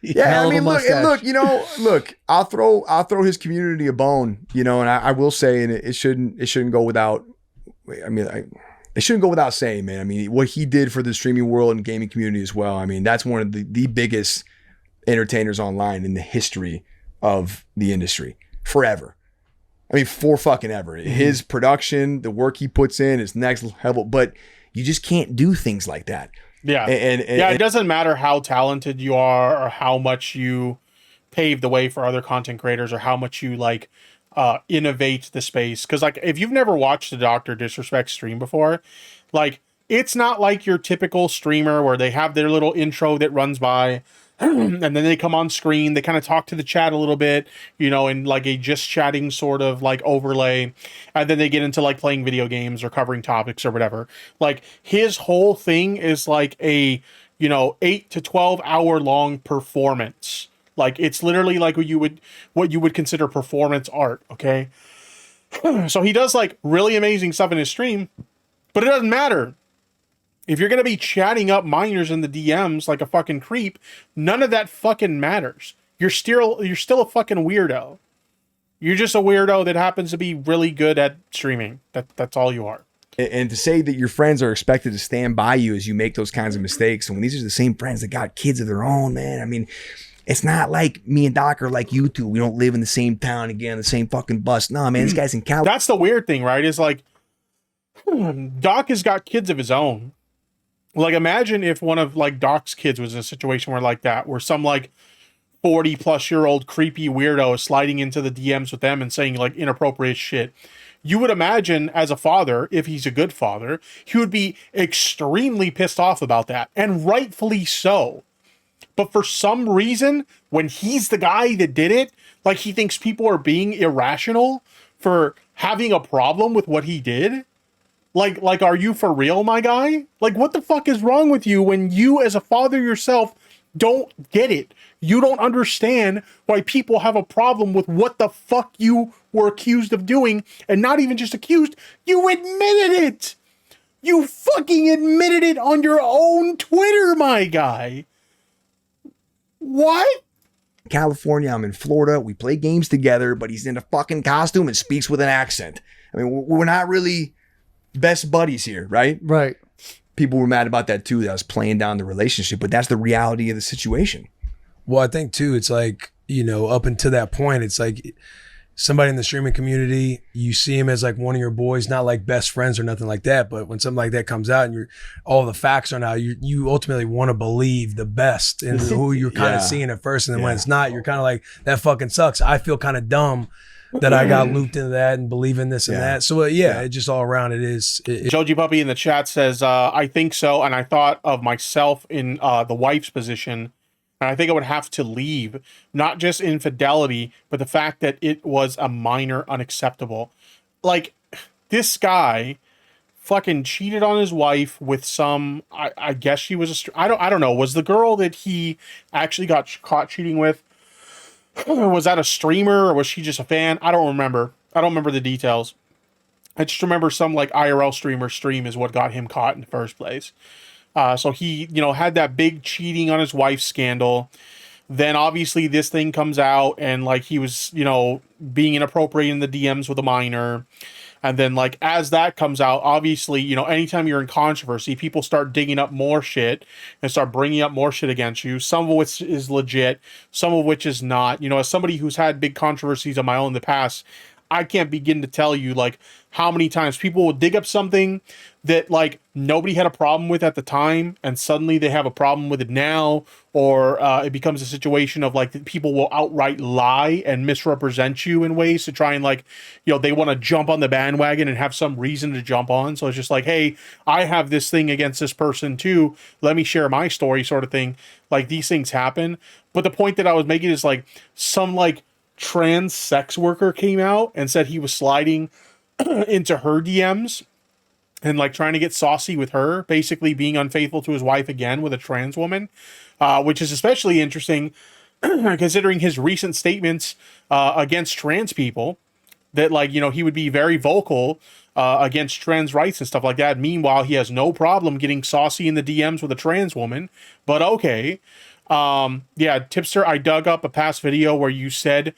Yeah, I mean, look. You know, look. I'll throw his community a bone. You know, and I will say, and it shouldn't go without. I mean, it shouldn't go without saying, man. I mean, what he did for the streaming world and gaming community as well. I mean, that's one of the biggest entertainers online in the history of the industry forever. I mean, for fucking ever. His production, the work he puts in is next level, but you just can't do things like that. Yeah. And it doesn't matter how talented you are or how much you pave the way for other content creators or how much you like innovate the space. Because like if you've never watched a DrDisrespect stream before, like it's not like your typical streamer where they have their little intro that runs by and then they come on screen, they kind of talk to the chat a little bit, you know, in like a just chatting sort of like overlay, and then they get into like playing video games or covering topics or whatever. Like his whole thing is like a, you know, 8 to 12 hour long performance. Like it's literally like what you would consider performance art, okay? So he does like really amazing stuff in his stream, but it doesn't matter. If you're going to be chatting up minors in the DMs like a fucking creep, none of that fucking matters. You're still a fucking weirdo. You're just a weirdo that happens to be really good at streaming. That's all you are. And to say that your friends are expected to stand by you as you make those kinds of mistakes, and when these are the same friends that got kids of their own, man, I mean, it's not like me and Doc are like you two. We don't live in the same town again, the same fucking bus. No, man, this guy's in California. That's the weird thing, right? Is like, Doc has got kids of his own. Like, imagine if one of like Doc's kids was in a situation where like that, where some like 40-plus-year-old creepy weirdo is sliding into the DMs with them and saying like inappropriate shit. You would imagine as a father, if he's a good father, he would be extremely pissed off about that, and rightfully so. But for some reason, when he's the guy that did it, like he thinks people are being irrational for having a problem with what he did. Like, are you for real, my guy? Like, what the fuck is wrong with you when you, as a father yourself, don't get it? You don't understand why people have a problem with what the fuck you were accused of doing, and not even just accused, you admitted it! You fucking admitted it on your own Twitter, my guy! What? California, I'm in Florida, we play games together, but he's in a fucking costume and speaks with an accent. I mean, we're not really best buddies here, right? Right. People were mad about that too. That was playing down the relationship, but that's the reality of the situation. Well, I think too, it's like, you know, up until that point, it's like somebody in the streaming community, you see him as like one of your boys, not like best friends or nothing like that. But when something like that comes out and all the facts are now, you ultimately want to believe the best and who you're kind of seeing at first. And then when it's not, you're kind of like, that fucking sucks. I feel kind of dumb that I got looped into that and believe in this and that. So it just all around it is. Joji Puppy in the chat says, I think so. And I thought of myself in the wife's position. And I think I would have to leave, not just infidelity, but the fact that it was a minor unacceptable. Like, this guy fucking cheated on his wife with some, I guess she was I don't know. Was the girl that he actually got caught cheating with, was that a streamer or was she just a fan? I don't remember. I don't remember the details. I just remember some like IRL streamer stream is what got him caught in the first place. So he, you know, had that big cheating on his wife scandal. Then obviously this thing comes out and like he was, you know, being inappropriate in the DMs with a minor. And then like as that comes out, obviously, you know, anytime you're in controversy, people start digging up more shit and start bringing up more shit against you. Some of which is legit, some of which is not. You know, as somebody who's had big controversies of my own in the past, I can't begin to tell you like how many times people will dig up something that like nobody had a problem with at the time, and suddenly they have a problem with it now, or it becomes a situation of like people will outright lie and misrepresent you in ways to try and like, you know, they want to jump on the bandwagon and have some reason to jump on. So it's just like, hey, I have this thing against this person too. Let me share my story, sort of thing. Like these things happen. But the point that I was making is like some like trans sex worker came out and said he was sliding into her DMs and like trying to get saucy with her, basically being unfaithful to his wife again with a trans woman, which is especially interesting considering his recent statements against trans people, that like, you know, he would be very vocal against trans rights and stuff like that. Meanwhile, he has no problem getting saucy in the DMs with a trans woman. But okay. Yeah, Tipster, I dug up a past video where you said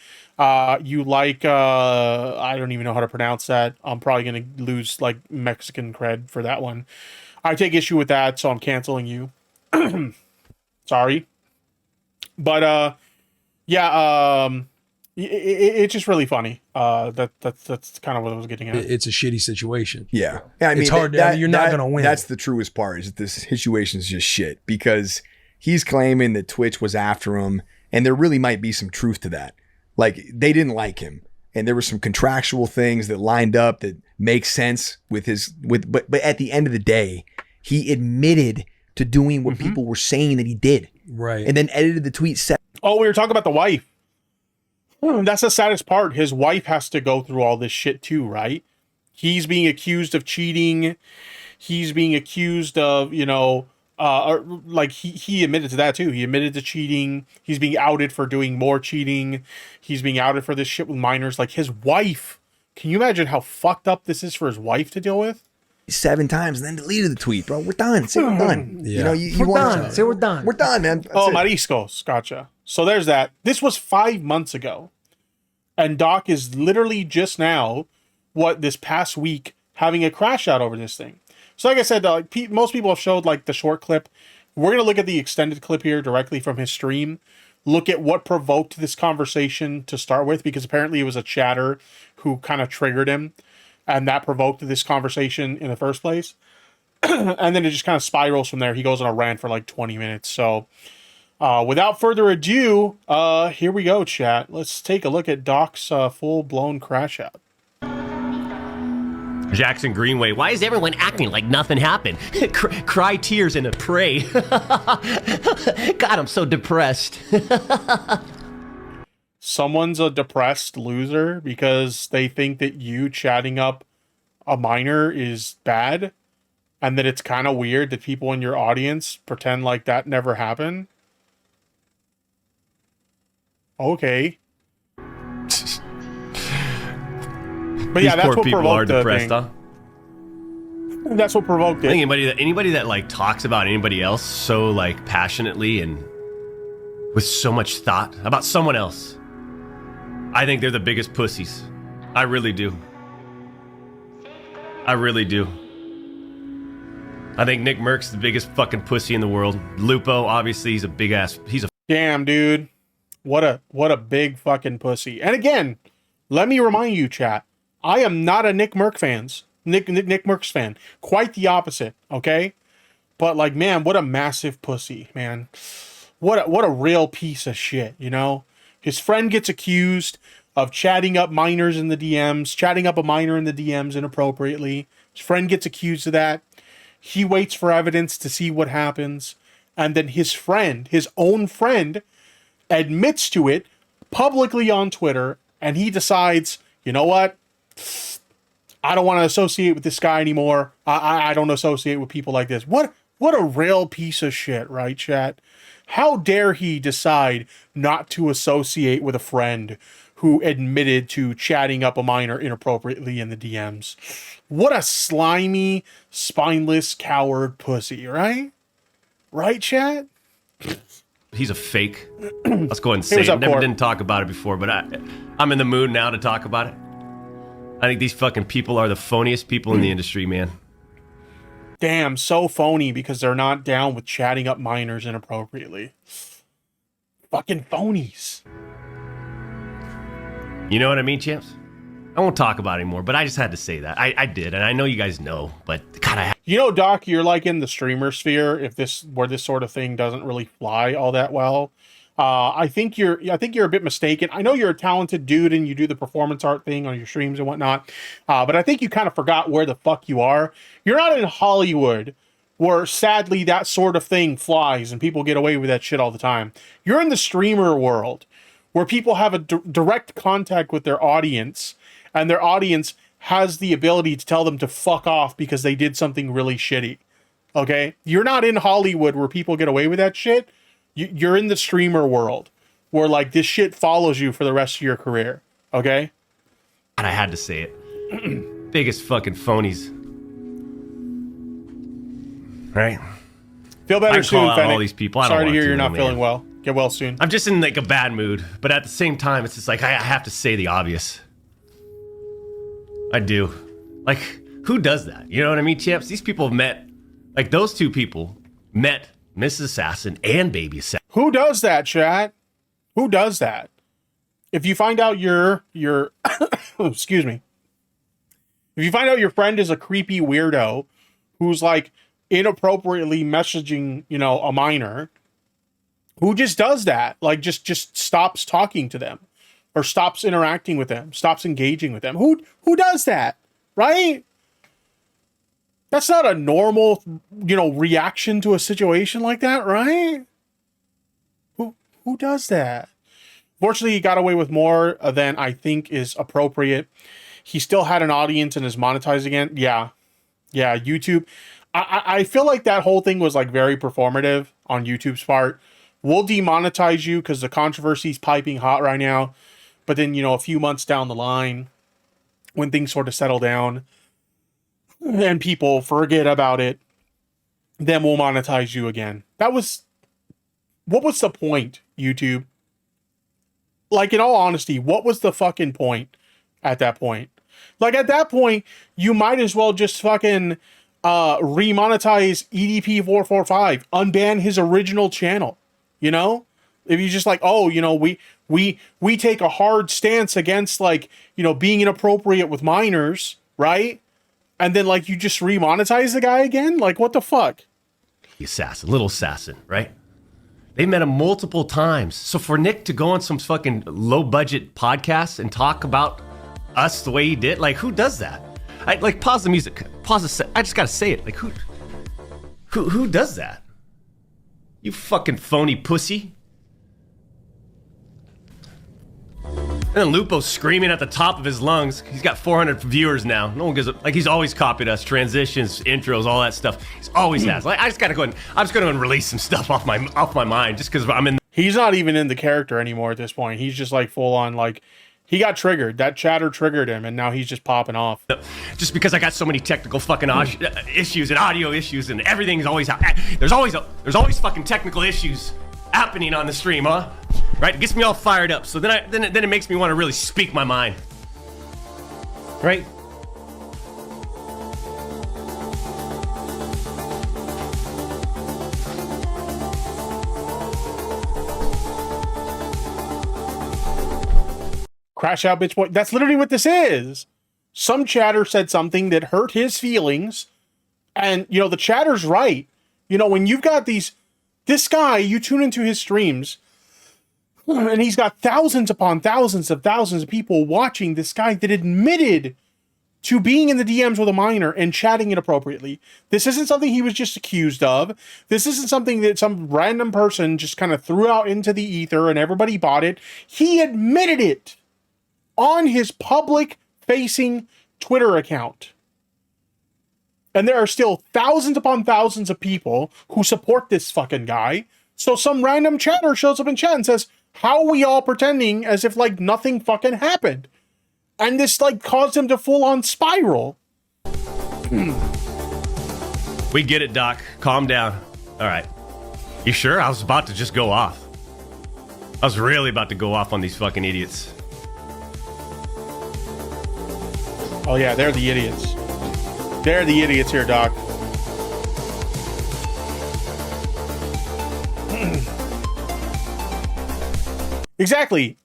you like, I don't even know how to pronounce that. I'm probably going to lose like Mexican cred for that one. I take issue with that, so I'm canceling you. Sorry. But, yeah, it's just really funny. That's kind of what I was getting at. It's a shitty situation. Yeah. I mean, it's hard. You're not going to win. That's the truest part, is that this situation is just shit, because he's claiming that Twitch was after him, and there really might be some truth to that. Like, they didn't like him, and there were some contractual things that lined up that make sense with but at the end of the day, he admitted to doing what people were saying that he did. Right. And then edited the tweet. Oh, we were talking about the wife. That's the saddest part. His wife has to go through all this shit too, right? He's being accused of cheating. He's being accused of, you know, like he admitted to that too. He admitted to cheating. He's being outed for doing more cheating. He's being outed for this shit with minors. Like his wife. Can you imagine how fucked up this is for his wife to deal with? 7 times and then deleted the tweet, bro. We're done. Say we're done. Yeah. You know, you We're done. Say we're done. We're done, man. That's oh, it. Mariscos. Gotcha. So there's that. This was 5 months ago. And Doc is literally just now, this past week, having a crash out over this thing. So like I said, most people have showed like the short clip. We're going to look at the extended clip here directly from his stream. Look at what provoked this conversation to start with, because apparently it was a chatter who kind of triggered him. And that provoked this conversation in the first place. And then it just kind of spirals from there. He goes on a rant for like 20 minutes. So without further ado, here we go, chat. Let's take a look at Doc's full-blown crash out. Jackson Greenway, why is everyone acting like nothing happened? Cry tears and a pray. God, I'm so depressed. Someone's a depressed loser because they think that you chatting up a minor is bad, and that it's kind of weird that people in your audience pretend like that never happened. Okay. But yeah, that's what provoked the thing. Huh? That's what provoked it. I think anybody that like talks about anybody else so like passionately and with so much thought about someone else, I think they're the biggest pussies. I really do. I really do. I think Nick Merck's the biggest fucking pussy in the world. Lupo, obviously, he's a big ass. He's a damn dude. What a big fucking pussy. And again, let me remind you, chat. I am not a Nick Merck's fan. Quite the opposite. Okay, but like, man, what a massive pussy, man. What a real piece of shit. You know, his friend gets accused of chatting up minors in the DMs, chatting up a minor in the DMs inappropriately. His friend gets accused of that. He waits for evidence to see what happens. And then his own friend, admits to it publicly on Twitter. And he decides, you know what? I don't want to associate with this guy anymore. I don't associate with people like this. What a real piece of shit, right, chat? How dare he decide not to associate with a friend who admitted to chatting up a minor inappropriately in the DMs? What a slimy, spineless, coward pussy, right? Right, chat? He's a fake. Let's go ahead and say it. Didn't talk about it before, but I'm in the mood now to talk about it. I think these fucking people are the phoniest people in the industry, man. Damn, so phony because they're not down with chatting up minors inappropriately. Fucking phonies. You know what I mean, champs? I won't talk about it anymore, but I just had to say that. I did, and I know you guys know, but God, you know, Doc, you're like in the streamer sphere. Where this sort of thing doesn't really fly all that well. I think you're a bit mistaken. I know you're a talented dude and you do the performance art thing on your streams and whatnot, but I think you kind of forgot where the fuck you are. You're not in Hollywood, where sadly that sort of thing flies and people get away with that shit all the time. You're in the streamer world, where people have a direct contact with their audience, and their audience has the ability to tell them to fuck off because they did something really shitty. Okay? You're not in Hollywood where people get away with that shit. You're in the streamer world where like this shit follows you for the rest of your career. Okay? And I had to say it. Biggest fucking phonies. Right? Feel better soon, Fennec. All these people. Sorry to hear you're not feeling well. Get well soon. I'm just in like a bad mood, but at the same time, it's just like I have to say the obvious. I do. Like, who does that? You know what I mean, champs? These people have met, like those two people met Mrs. Assassin and Baby Assassin. Who does that, chat? Who does that? If you find out your excuse me. If you find out your friend is a creepy weirdo who's like inappropriately messaging, you know, a minor, who just does that? Like just stops talking to them or stops interacting with them, stops engaging with them. Who does that? Right? That's not a normal, you know, reaction to a situation like that, right? Who does that? Fortunately, he got away with more than I think is appropriate. He still had an audience and is monetized again. Yeah, YouTube. I feel like that whole thing was like very performative on YouTube's part. We'll demonetize you because the controversy's piping hot right now. But then, you know, a few months down the line, when things sort of settle down and people forget about it, then we'll monetize you again. What was the point, YouTube? Like, in all honesty, what was the fucking point at that point? Like, at that point, you might as well just fucking remonetize EDP445, unban his original channel, you know? If you just like, oh, you know, we take a hard stance against, like, you know, being inappropriate with minors, right? And then, like, you just remonetize the guy again? Like, what the fuck? Little assassin, right? They met him multiple times. So for Nick to go on some fucking low-budget podcast and talk about us the way he did, like, who does that? Like, pause the music. I just gotta say it. Like, who does that? You fucking phony pussy. And then Lupo's screaming at the top of his lungs. He's got 400 viewers now. No one gives a, like, he's always copied us. Transitions, intros, all that stuff. He's always has. Like, I'm just gonna release some stuff off my mind just because I'm in. He's not even in the character anymore at this point. He's just like full on, like, he got triggered. That chatter triggered him, and now he's just popping off. Just because I got so many technical fucking issues and audio issues and everything's always there's always fucking technical issues happening on the stream, huh? Right? It gets me all fired up. So then it makes me want to really speak my mind. Right? Crash out, bitch boy. That's literally what this is. Some chatter said something that hurt his feelings. And, you know, the chatter's right. You know, when you've got this guy, you tune into his streams, and he's got thousands upon thousands of people watching this guy that admitted to being in the DMs with a minor and chatting inappropriately. This isn't something he was just accused of. This isn't something that some random person just kind of threw out into the ether and everybody bought it. He admitted it on his public-facing Twitter account. And there are still thousands upon thousands of people who support this fucking guy. So some random chatter shows up in chat and says, how are we all pretending as if, like, nothing fucking happened? And this, like, caused him to full-on spiral. We get it, Doc. Calm down. All right. You sure? I was about to just go off. I was really about to go off on these fucking idiots. Oh, yeah, they're the idiots. They're the idiots here, Doc. Exactly.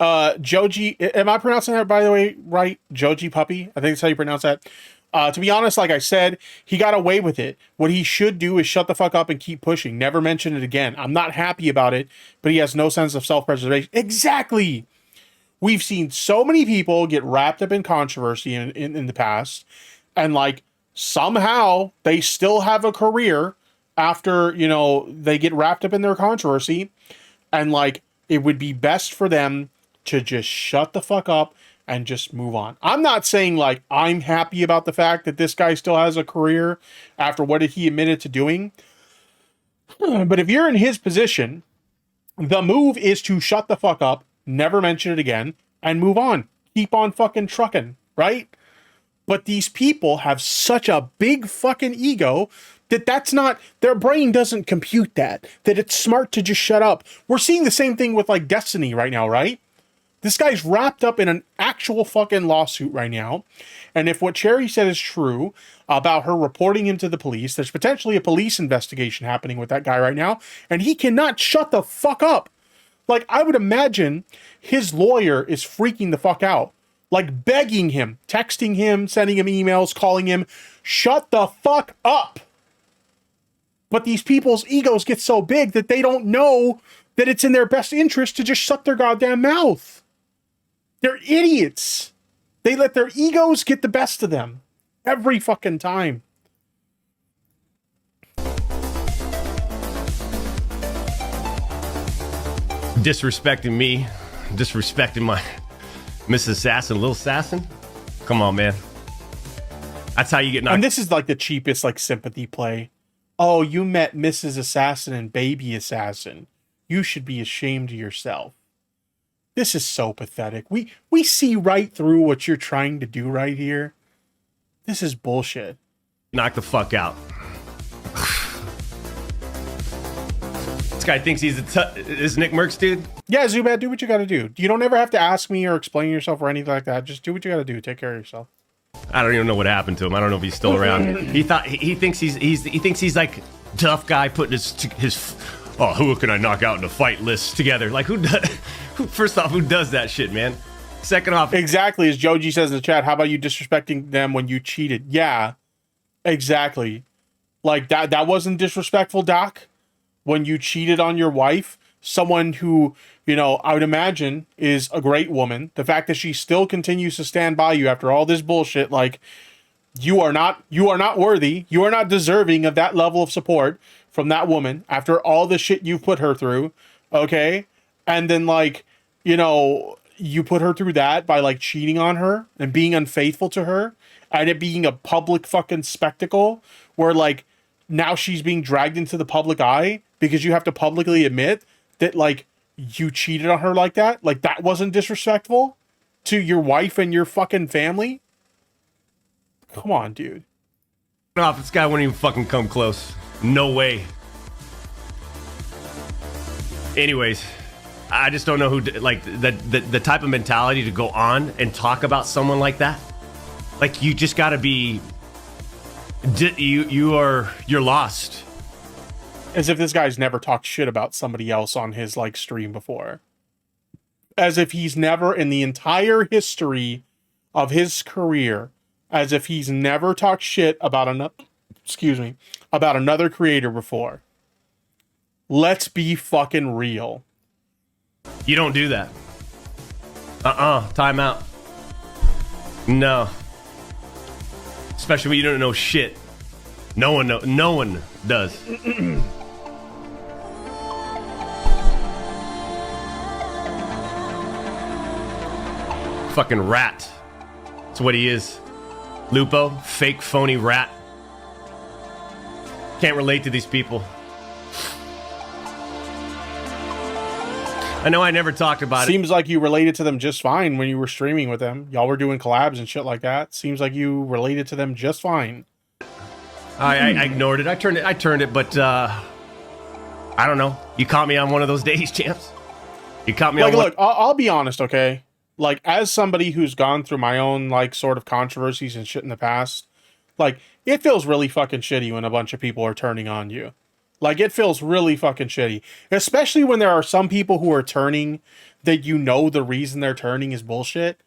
Joji, am I pronouncing that, by the way, right? Joji Puppy? I think that's how you pronounce that. To be honest, like I said, he got away with it. What he should do is shut the fuck up and keep pushing. Never mention it again. I'm not happy about it, but he has no sense of self-preservation. Exactly. We've seen so many people get wrapped up in controversy in the past, and like somehow they still have a career after, you know, they get wrapped up in their controversy, and like it would be best for them to just shut the fuck up and just move on. I'm not saying like I'm happy about the fact that this guy still has a career after what he admitted to doing. But if you're in his position, the move is to shut the fuck up, never mention it again, and move on. Keep on fucking trucking, right? But these people have such a big fucking ego that that's not, their brain doesn't compute that it's smart to just shut up. We're seeing the same thing with like Destiny right now, right? This guy's wrapped up in an actual fucking lawsuit right now. And if what Cherry said is true about her reporting him to the police, there's potentially a police investigation happening with that guy right now. And he cannot shut the fuck up. Like, I would imagine his lawyer is freaking the fuck out. Like, begging him, texting him, sending him emails, calling him, shut the fuck up. But these people's egos get so big that they don't know that it's in their best interest to just shut their goddamn mouth. They're idiots. They let their egos get the best of them every fucking time. Disrespecting me, disrespecting my Mrs. Assassin, Lil Assassin. Come on, man. That's how you get knocked. And this is like the cheapest like sympathy play. Oh, you met Mrs. Assassin and Baby Assassin. You should be ashamed of yourself. This is so pathetic. We see right through what you're trying to do right here. This is bullshit. Knock the fuck out. This guy thinks he's is Nick Merckx, dude? Yeah, Zubat, do what you gotta do. You don't ever have to ask me or explain yourself or anything like that. Just do what you gotta do. Take care of yourself. I don't even know what happened to him. I don't know if he's still around. He thinks he's like tough guy putting his oh, who can I knock out in a fight list together? Like first off, who does that shit, man? Second off, exactly as Joji says in the chat, how about you disrespecting them when you cheated? Yeah, exactly. Like that wasn't disrespectful, Doc. When you cheated on your wife, someone who, you know, I would imagine is a great woman. The fact that she still continues to stand by you after all this bullshit, like you are not worthy. You are not deserving of that level of support from that woman after all the shit you've put her through. Okay. And then like, you know, you put her through that by like cheating on her and being unfaithful to her and it being a public fucking spectacle where like now she's being dragged into the public eye because you have to publicly admit that like you cheated on her like that. Like that wasn't disrespectful to your wife and your fucking family. Come on, dude. off, this guy wouldn't even fucking come close. No way. Anyways, I just don't know who, like, the type of mentality to go on and talk about someone like that. Like, you just gotta be, you're lost. As if this guy's never talked shit about somebody else on his, like, stream before. As if he's never, in the entire history of his career, as if he's never talked shit about about another creator before. Let's be fucking real. You don't do that. Time out. No. Especially when you don't know shit. No one does. Fucking rat. That's what he is. Lupo, fake phony rat. Can't relate to these people. I know I never talked about it. Seems like you related to them just fine when you were streaming with them. Y'all were doing collabs and shit like that. Seems like you related to them just fine. I ignored it. I turned it, but I don't know. You caught me on one of those days, champs. You caught me on one. Look, I'll be honest, okay? Like, as somebody who's gone through my own, like, sort of controversies and shit in the past, like, it feels really fucking shitty when a bunch of people are turning on you. Like, it feels really fucking shitty, especially when there are some people who are turning that you know the reason they're turning is bullshit.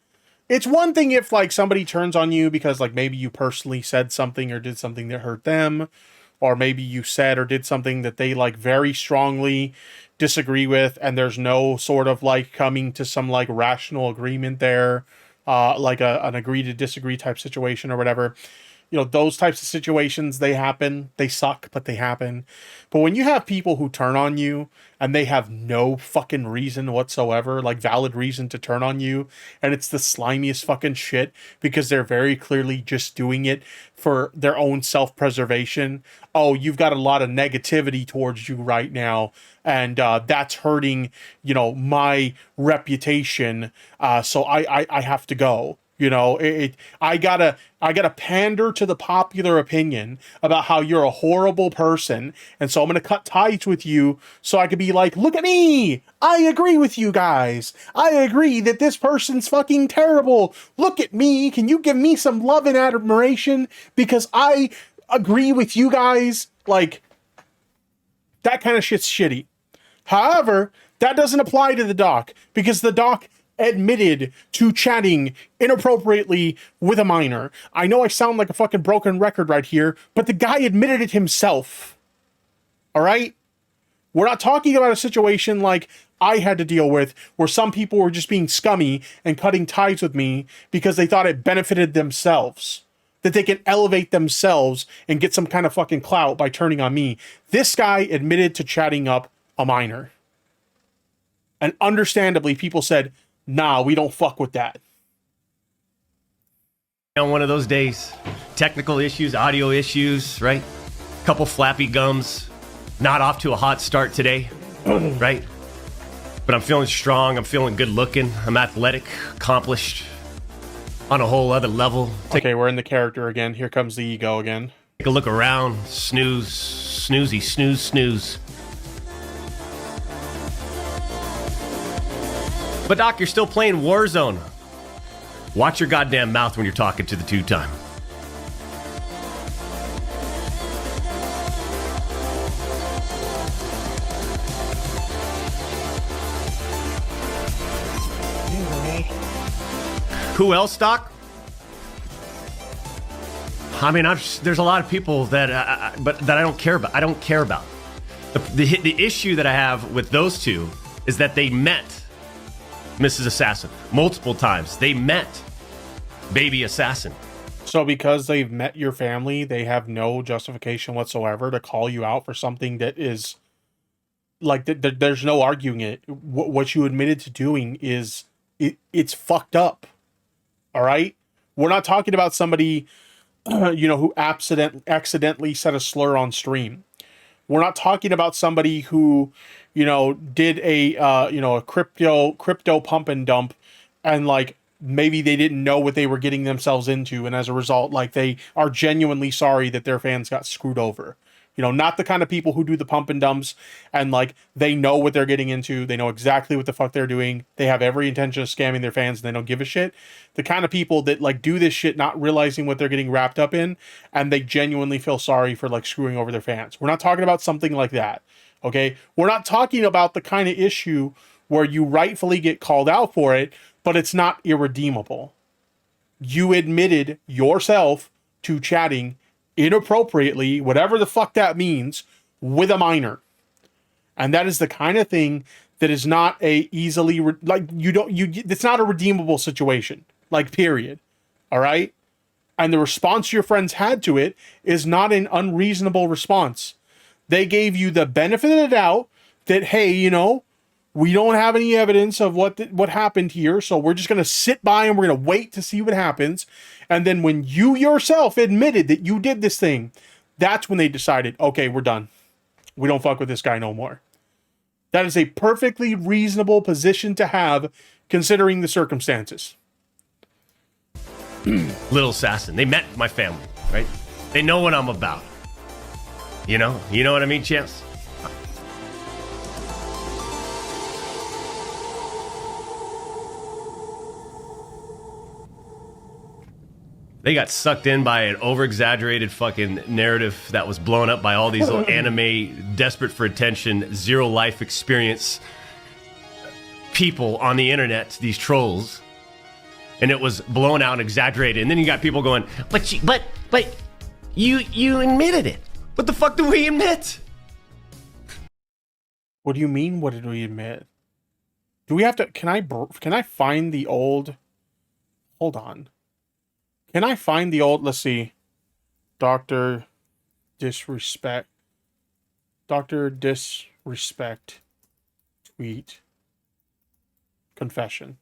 It's one thing if, like, somebody turns on you because, like, maybe you personally said something or did something that hurt them, or maybe you said or did something that they, like, very strongly disagree with, and there's no sort of, like, coming to some, like, rational agreement there, like an agree to disagree type situation or whatever. You know, those types of situations, they happen. They suck, but they happen. But when you have people who turn on you and they have no fucking reason whatsoever, like valid reason to turn on you, and it's the slimiest fucking shit because they're very clearly just doing it for their own self-preservation. Oh, you've got a lot of negativity towards you right now, and that's hurting, you know, my reputation. So I have to go. You know, I gotta pander to the popular opinion about how you're a horrible person, and so I'm gonna cut ties with you so I could be like, look at me, I agree with you guys. I agree that this person's fucking terrible. Look at me. Can you give me some love and admiration because I agree with you guys? Like, that kind of shit's shitty. However, that doesn't apply to the doc because the doc admitted to chatting inappropriately with a minor. I know I sound like a fucking broken record right here, but the guy admitted it himself. All right? We're not talking about a situation like I had to deal with where some people were just being scummy and cutting ties with me because they thought it benefited themselves, that they can elevate themselves and get some kind of fucking clout by turning on me. This guy admitted to chatting up a minor. And understandably, people said, nah, we don't fuck with that. On one of those days, technical issues, audio issues, right? Couple flappy gums, not off to a hot start today, right? But I'm feeling strong, I'm feeling good looking, I'm athletic, accomplished, on a whole other level. Okay, we're in the character again. Here comes the ego again. Take a look around, snooze, snoozy, snooze, snooze. But Doc, you're still playing Warzone. Watch your goddamn mouth when you're talking to the two-time. Who else, Doc? I mean, there's a lot of people that I don't care about. I don't care about. The issue that I have with those two is that they met Mrs. Assassin multiple times. They met Baby Assassin. So because they've met your family, they have no justification whatsoever to call you out for something that is like there's no arguing it. What you admitted to doing is it's fucked up. All right, we're not talking about somebody who accidentally said a slur on stream. We're not talking about somebody who, did a crypto pump and dump, and like maybe they didn't know what they were getting themselves into, and as a result, like they are genuinely sorry that their fans got screwed over. Not the kind of people who do the pump and dumps and like they know what they're getting into. They know exactly what the fuck they're doing. They have every intention of scamming their fans and they don't give a shit. The kind of people that like do this shit not realizing what they're getting wrapped up in, and they genuinely feel sorry for like screwing over their fans. We're not talking about something like that. Okay? We're not talking about the kind of issue where you rightfully get called out for it, but it's not irredeemable. You admitted yourself to chatting inappropriately, whatever the fuck that means, with a minor. And that is the kind of thing that is not a easily it's not a redeemable situation, like, period. All right? And the response your friends had to it is not an unreasonable response. They gave you the benefit of the doubt that, hey, we don't have any evidence of what happened here, so we're just going to sit by and we're going to wait to see what happens. And then when you yourself admitted that you did this thing, that's when they decided, okay, we're done. We don't fuck with this guy no more. That is a perfectly reasonable position to have considering the circumstances. Little Assassin. They met my family, right? They know what I'm about. You know what I mean, Chance? They got sucked in by an over-exaggerated fucking narrative that was blown up by all these little anime desperate for attention, zero life experience people on the internet, these trolls, and it was blown out and exaggerated. And then you got people going, but you admitted it. What the fuck do we admit? What do you mean? What did we admit? Do we have to? Can I find the old? Hold on. Can I find the old? Let's see. Dr. Disrespect. Dr. Disrespect tweet. Confession.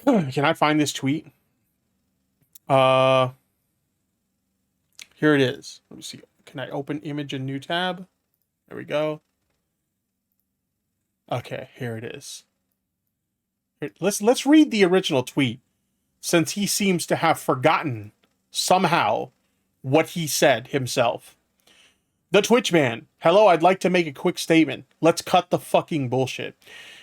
Can I find this tweet? Here it is. Let me see. Can I open image in new tab? There we go. Okay, here it is. Let's read the original tweet, since he seems to have forgotten somehow what he said himself. The Twitch man. Hello, I'd like to make a quick statement. Let's cut the fucking bullshit.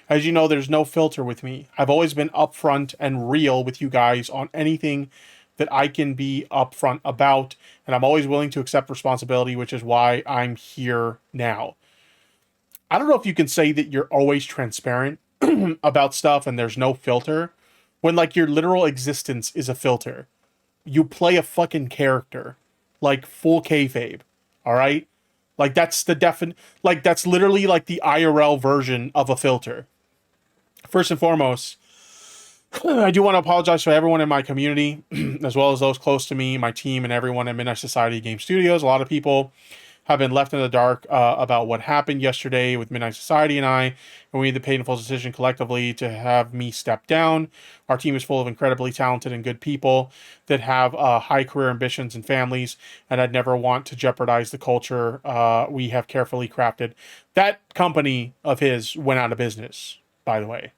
As you know, there's no filter with me. I've always been upfront and real with you guys on anything that I can be upfront about, and I'm always willing to accept responsibility, which is why I'm here now. I don't know if you can say that you're always transparent about stuff and there's no filter, when like your literal existence is a filter. You play a fucking character, like full kayfabe, all right? Like that's that's literally like the IRL version of a filter. First and foremost, I do want to apologize to everyone in my community, as well as those close to me, my team, and everyone at Midnight Society Game Studios. A lot of people have been left in the dark about what happened yesterday with Midnight Society and I, and we made the painful decision collectively to have me step down. Our team is full of incredibly talented and good people that have high career ambitions and families, and I'd never want to jeopardize the culture we have carefully crafted. That company of his went out of business, by the way,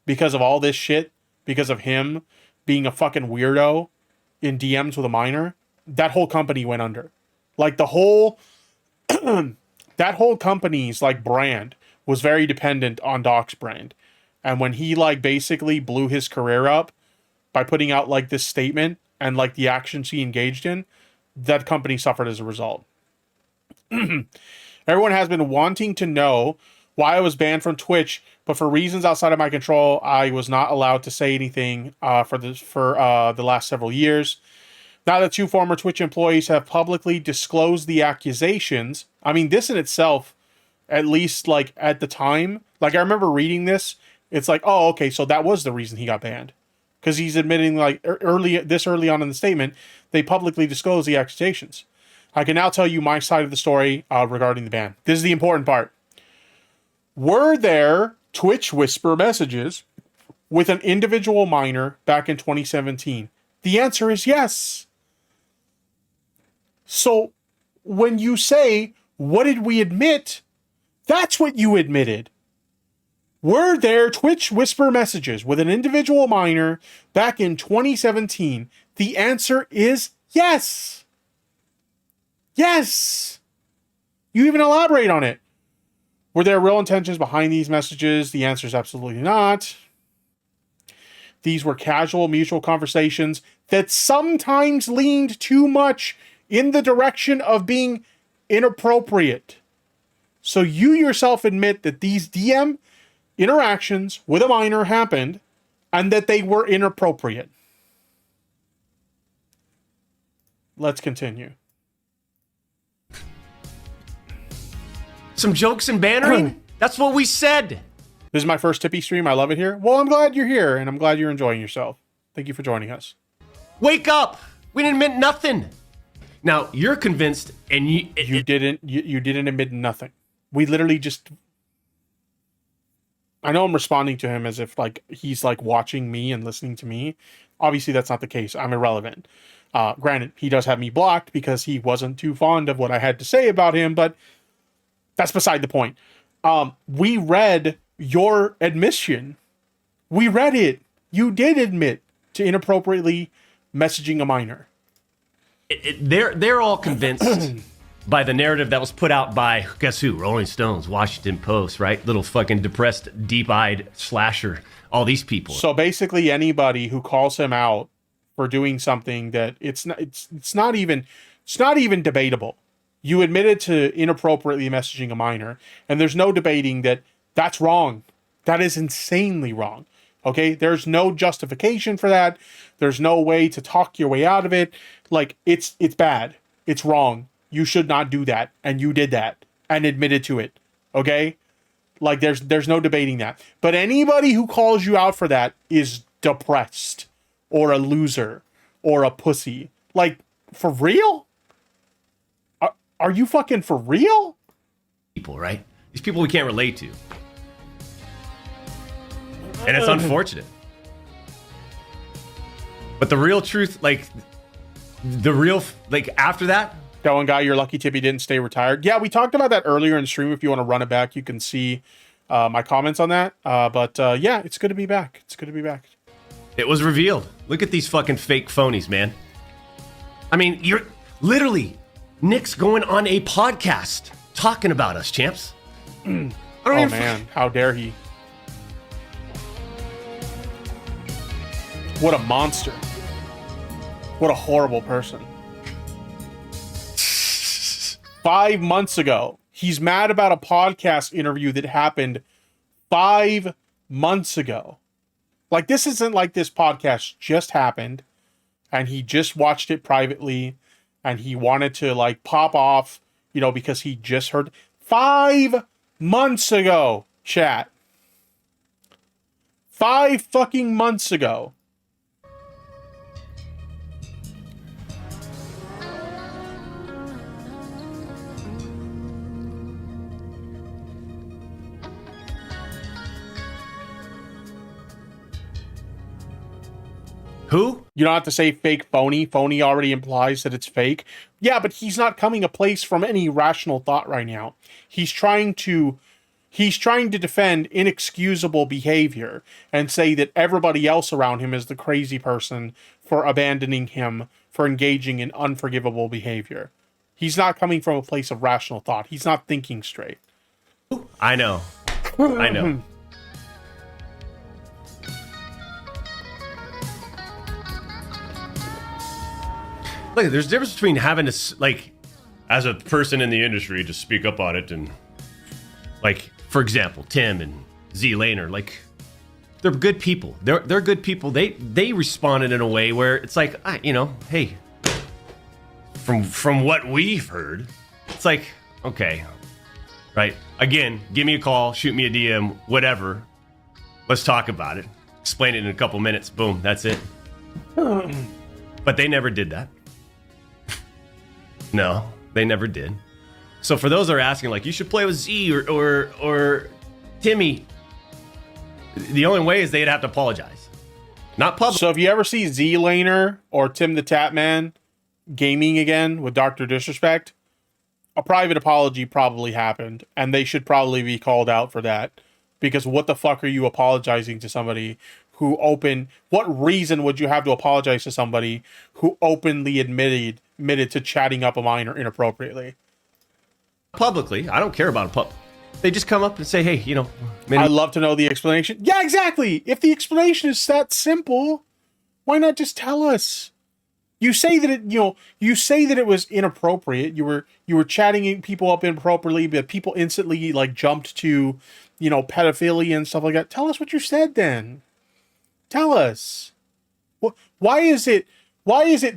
because of all this shit, because of him being a fucking weirdo in DMs with a minor. That whole company went under. Like the whole, that whole company's like brand was very dependent on Doc's brand. And when he like basically blew his career up by putting out like this statement and like the actions he engaged in, that company suffered as a result. Everyone has been wanting to know why I was banned from Twitch, but for reasons outside of my control, I was not allowed to say anything for the last several years. Now that two former Twitch employees have publicly disclosed the accusations, I mean, this in itself, at least like at the time, like I remember reading this, it's like, oh, okay, so that was the reason he got banned. Because he's admitting like early on in the statement, they publicly disclosed the accusations. I can now tell you my side of the story regarding the ban. This is the important part. Were there Twitch whisper messages with an individual minor back in 2017? The answer is yes. So when you say, what did we admit? That's what you admitted. Were there Twitch whisper messages with an individual minor back in 2017? The answer is yes. Yes. You even elaborate on it. Were there real intentions behind these messages? The answer is absolutely not. These were casual, mutual conversations that sometimes leaned too much in the direction of being inappropriate. So you yourself admit that these DM interactions with a minor happened and that they were inappropriate. Let's continue. Some jokes and bantering? That's what we said. This is my first Tippy stream. I love it here. Well, I'm glad you're here, and I'm glad you're enjoying yourself. Thank you for joining us. Wake up! We didn't admit nothing. Now you're convinced, and you didn't admit nothing. We literally just. I know I'm responding to him as if like he's like watching me and listening to me. Obviously, that's not the case. I'm irrelevant. Granted, he does have me blocked because he wasn't too fond of what I had to say about him, but that's beside the point. We read your admission. We read it. You did admit to inappropriately messaging a minor. They're all convinced by the narrative that was put out by, guess who? Rolling Stones, Washington Post, right? Little fucking depressed, deep-eyed slasher. All these people. So basically anybody who calls him out for doing something that it's not even debatable. You admitted to inappropriately messaging a minor, and there's no debating that that's wrong. That is insanely wrong. Okay? There's no justification for that. There's no way to talk your way out of it. Like, it's bad. It's wrong. You should not do that. And you did that and admitted to it. Okay? Like, there's no debating that. But anybody who calls you out for that is depressed or a loser or a pussy. Like, for real? Are you fucking for real? People, right? These people we can't relate to. And it's unfortunate. But the real truth, like, after that, that one guy, you're lucky Tippy didn't stay retired. Yeah, we talked about that earlier in the stream. If you want to run it back, you can see my comments on that. But yeah, it's good to be back. It's good to be back. It was revealed. Look at these fucking fake phonies, man. I mean, you're literally, Nick's going on a podcast talking about us, champs. Oh, man. How dare he? What a monster. What a horrible person. 5 months ago, he's mad about a podcast interview that happened 5 months ago. Like, this isn't like this podcast just happened and he just watched it privately and he wanted to, like, pop off, you know, because he just heard 5 months ago, chat. 5 fucking months ago. Who? You don't have to say fake phony. Phony already implies that it's fake. Yeah, but he's not coming a place from any rational thought right now. He's trying to defend inexcusable behavior and say that everybody else around him is the crazy person for abandoning him, for engaging in unforgivable behavior. He's not coming from a place of rational thought. He's not thinking straight. I know. I know. Look, there's a difference between having to, like, as a person in the industry, to speak up on it, and, like, for example, Tim and Z Laner, like, they're good people. They're good people. They responded in a way where it's like, you know, hey, from what we've heard, it's like, okay, right? Again, give me a call, shoot me a DM, whatever. Let's talk about it. Explain it in a couple minutes. Boom, that's it. But they never did that. No, they never did. So for those that are asking, like, you should play with Z or Timmy, the only way is they'd have to apologize. Not public. So if you ever see Z Laner or Tim the Tatman gaming again with DrDisrespect, a private apology probably happened, and they should probably be called out for that. Because what the fuck are you apologizing to somebody who what reason would you have to apologize to somebody who openly admitted to chatting up a minor inappropriately? Publicly, I don't care about it. They just come up and say, hey, you know. I'd love to know the explanation. Yeah, exactly. If the explanation is that simple, why not just tell us? You say that it was inappropriate. You were chatting people up inappropriately, but people instantly, like, jumped to, you know, pedophilia and stuff like that. Tell us what you said then. Tell us. Why is it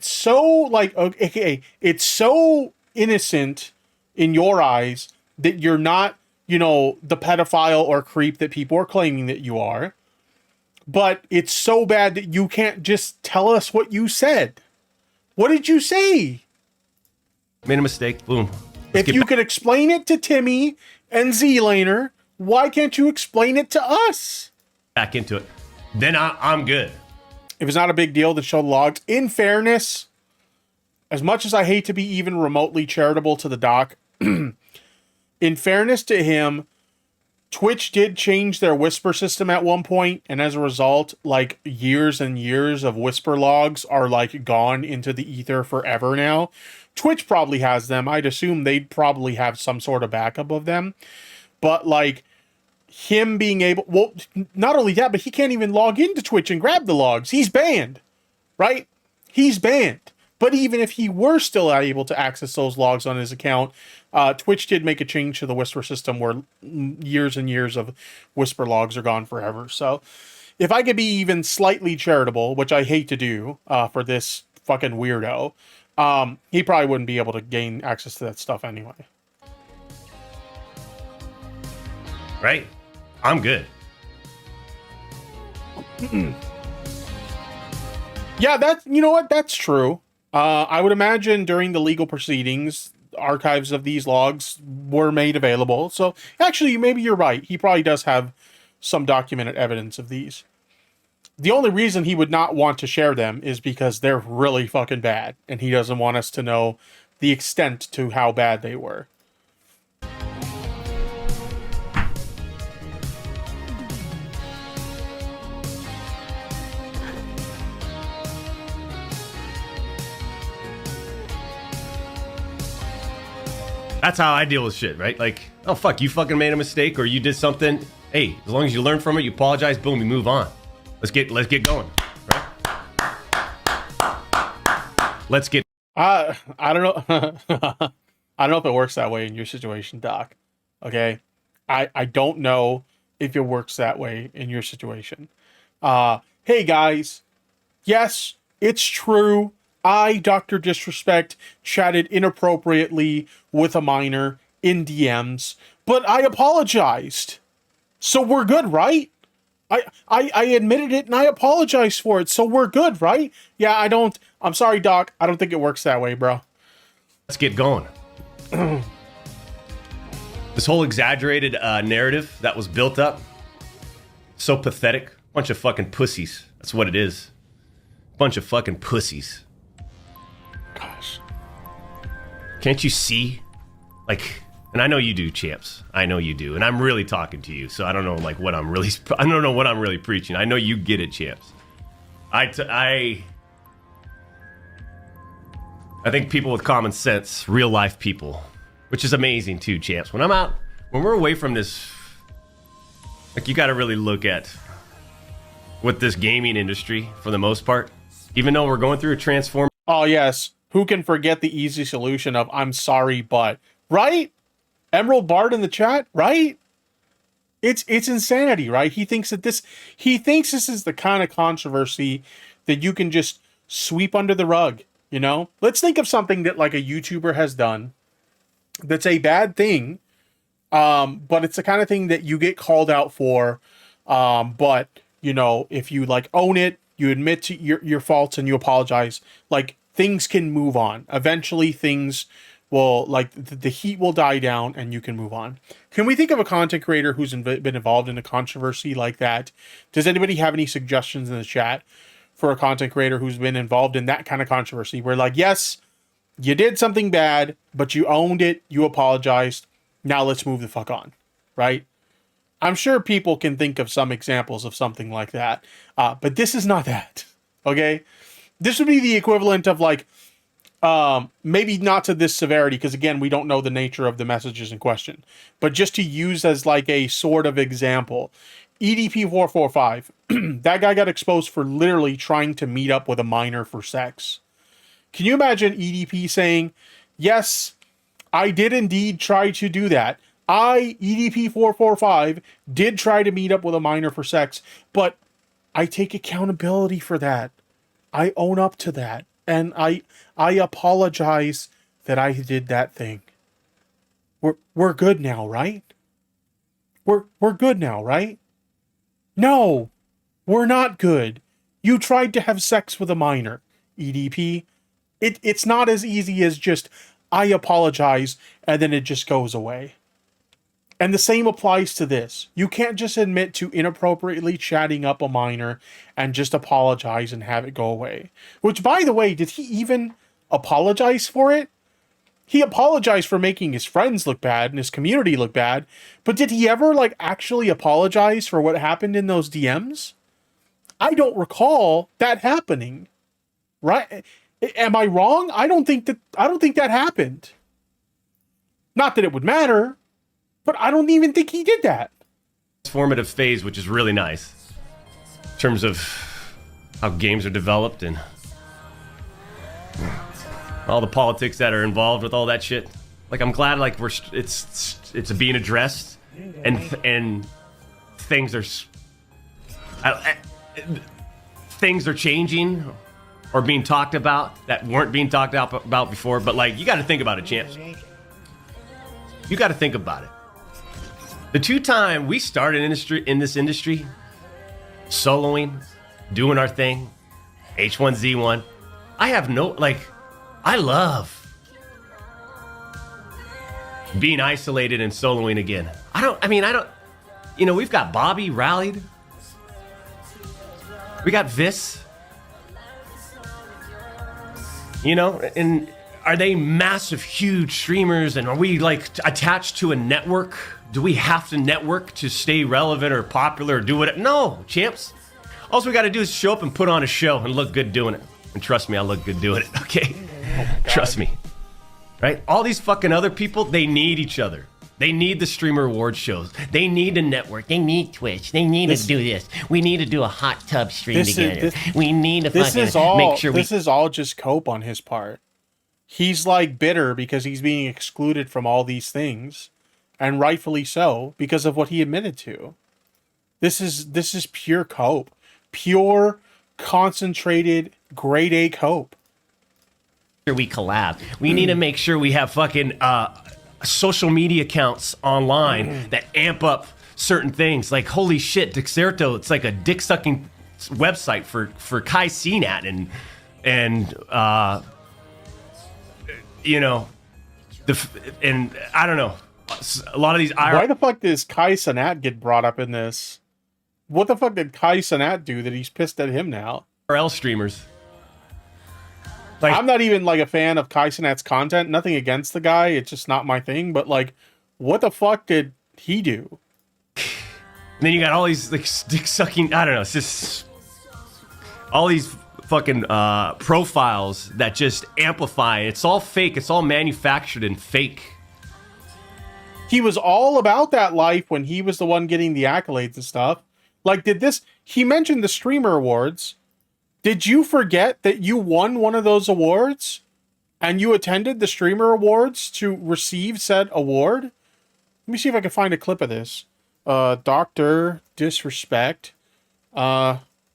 so, like, okay, it's so innocent in your eyes that you're not, you know, the pedophile or creep that people are claiming that you are, but it's so bad that you can't just tell us what you said? What did you say? Made a mistake. Boom. If you could explain it to Timmy and Z-Laner, why can't you explain it to us? Back into it. Then I'm good. If it's not a big deal, then show the logs. In fairness, as much as I hate to be even remotely charitable to the doc, in fairness to him, Twitch did change their whisper system at one point, and as a result, like, years and years of whisper logs are, like, gone into the ether forever now. Twitch probably has them. I'd assume they'd probably have some sort of backup of them. But, like, him being able, well, not only that, but he can't even log into Twitch and grab the logs. He's banned, right? He's banned. But even if he were still able to access those logs on his account, Twitch did make a change to the Whisper system where years and years of Whisper logs are gone forever. So if I could be even slightly charitable, which I hate to do for this fucking weirdo, he probably wouldn't be able to gain access to that stuff anyway. Right? I'm good. Yeah, that's, you know what? That's true. I would imagine during the legal proceedings, archives of these logs were made available. So actually, maybe you're right. He probably does have some documented evidence of these. The only reason he would not want to share them is because they're really fucking bad, and he doesn't want us to know the extent to how bad they were. That's how I deal with shit, right? Like, oh fuck, you fucking made a mistake or you did something. Hey, as long as you learn from it, you apologize, boom, you move on. Let's get going, right? Let's get. I don't know. I don't know if it works that way in your situation, Doc. Okay, I don't know if it works that way in your situation. Hey guys, yes, it's true. I, Dr. Disrespect, chatted inappropriately with a minor in DMs, but I apologized. So we're good, right? I admitted it and I apologized for it, so we're good, right? Yeah, I'm sorry, Doc. I don't think it works that way, bro. Let's get going. This whole exaggerated narrative that was built up, so pathetic. Bunch of fucking pussies. That's what it is. Bunch of fucking pussies. Gosh. Can't you see? Like, and I know you do, champs. I know you do. And I'm really talking to you. So I don't know like what I'm really preaching. I know you get it, champs. I think people with common sense, real life people, which is amazing too, champs. When we're away from this, like you got to really look at what this gaming industry, for the most part, even though we're going through a transform. Oh yes. Who can forget the easy solution of I'm sorry, but right? Emerald Bard in the chat, right? It's insanity, right? He thinks this is the kind of controversy that you can just sweep under the rug, you know? Let's think of something that like a YouTuber has done that's a bad thing, but it's the kind of thing that you get called out for, but you know, if you like own it, you admit to your faults and you apologize, like things can move on. Eventually things will, like, the heat will die down and you can move on. Can we think of a content creator who's been involved in a controversy like that? Does anybody have any suggestions in the chat for a content creator who's been involved in that kind of controversy where, like, yes, you did something bad, but you owned it, you apologized, now let's move the fuck on, right? I'm sure people can think of some examples of something like that, but this is not that, okay? This would be the equivalent of, like, maybe not to this severity, because again, we don't know the nature of the messages in question, but just to use as like a sort of example, EDP445, that guy got exposed for literally trying to meet up with a minor for sex. Can you imagine EDP saying, yes, I did indeed try to do that. I, EDP445, did try to meet up with a minor for sex, but I take accountability for that. I own up to that. And I apologize that I did that thing. We're good now, right? We're good now, right? No, we're not good. You tried to have sex with a minor, EDP. It's not as easy as just, I apologize, and then it just goes away. And the same applies to this. You can't just admit to inappropriately chatting up a minor and just apologize and have it go away. Which, by the way, did he even apologize for it? He apologized for making his friends look bad and his community look bad, but did he ever, like, actually apologize for what happened in those DMs? I don't recall that happening. Right? Am I wrong? I don't think that happened. Not that it would matter. But I don't even think he did that. Formative phase, which is really nice in terms of how games are developed, and all the politics that are involved with all that shit. Like, I'm glad like it's being addressed, and things are things are changing or being talked about that weren't being talked about before. But like, you got to think about it, champs. You got to think about it. The 2 time we started in this industry, soloing, doing our thing, H1Z1, I love being isolated and soloing again. We've got Bobby rallied. We got Vis. And are they massive, huge streamers? And are we like attached to a network? Do we have to network to stay relevant or popular or do what? No, champs. All we got to do is show up and put on a show and look good doing it. And trust me, I look good doing it. Okay, trust me. Right? All these fucking other people, they need each other. They need the streamer award shows. They need a network. They need Twitch. They need to do this. We need to do a hot tub stream together. We need to make sure This is all just cope on his part. He's like bitter because he's being excluded from all these things. And rightfully so, because of what he admitted to. This is pure cope. Pure, concentrated, grade A cope. We collab. We need to make sure we have fucking social media accounts online that amp up certain things. Like, holy shit, Dexerto, it's like a dick-sucking website for Kai Cenat and I don't know. A lot of these Why the fuck does Kai Cenat get brought up in this? What the fuck did Kai Cenat do that he's pissed at him now? IRL streamers. Like, I'm not even like a fan of Kai Cenat's content. Nothing against the guy. It's just not my thing. But like, what the fuck did he do? And then you got all these like dick sucking. I don't know. It's just all these fucking profiles that just amplify. It's all fake. It's all manufactured and fake. He was all about that life when he was the one getting the accolades and stuff. Like, he mentioned the Streamer Awards. Did you forget that you won one of those awards? And you attended the Streamer Awards to receive said award? Let me see if I can find a clip of this. DrDisrespect,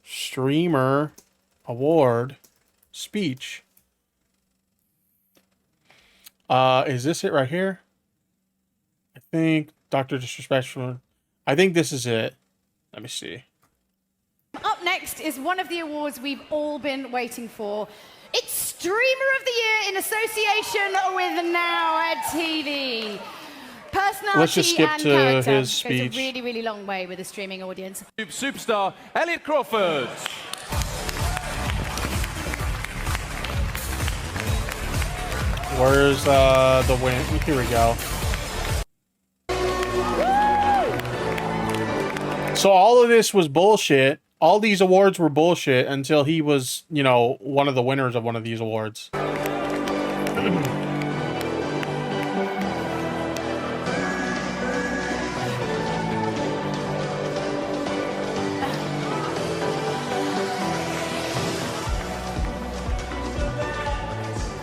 Streamer Award speech. Is this it right here? I think DrDisrespect. I think this is it. Let me see. Up next is one of the awards we've all been waiting for. It's Streamer of the Year in association with Now TV. Personality Let's just skip and to character his speech. goes a really, really long way with a streaming audience. Superstar Elliot Crawford. Where's the win? Here we go. So all of this was bullshit. All these awards were bullshit until he was, one of the winners of one of these awards.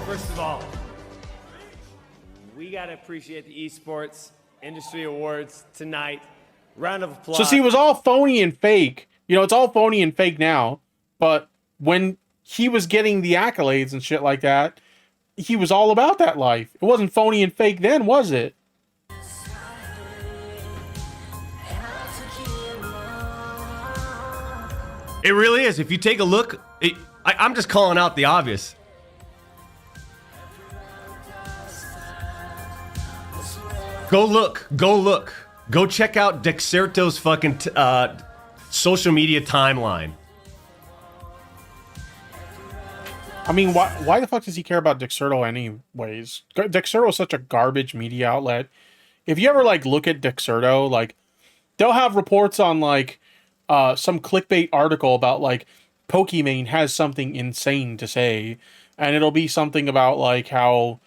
First of all, we got to appreciate the esports industry awards tonight. Round of applause. So see, it was all phony and fake. It's all phony and fake now. But when he was getting the accolades and shit like that, he was all about that life. It wasn't phony and fake then, was it? It really is. If you take a look, I'm just calling out the obvious. Go look. Go check out Dexerto's fucking social media timeline. I mean, why the fuck does he care about Dexerto anyways? Dexerto is such a garbage media outlet. If you ever look at Dexerto, they'll have reports on some clickbait article about Pokimane has something insane to say, and it'll be something about how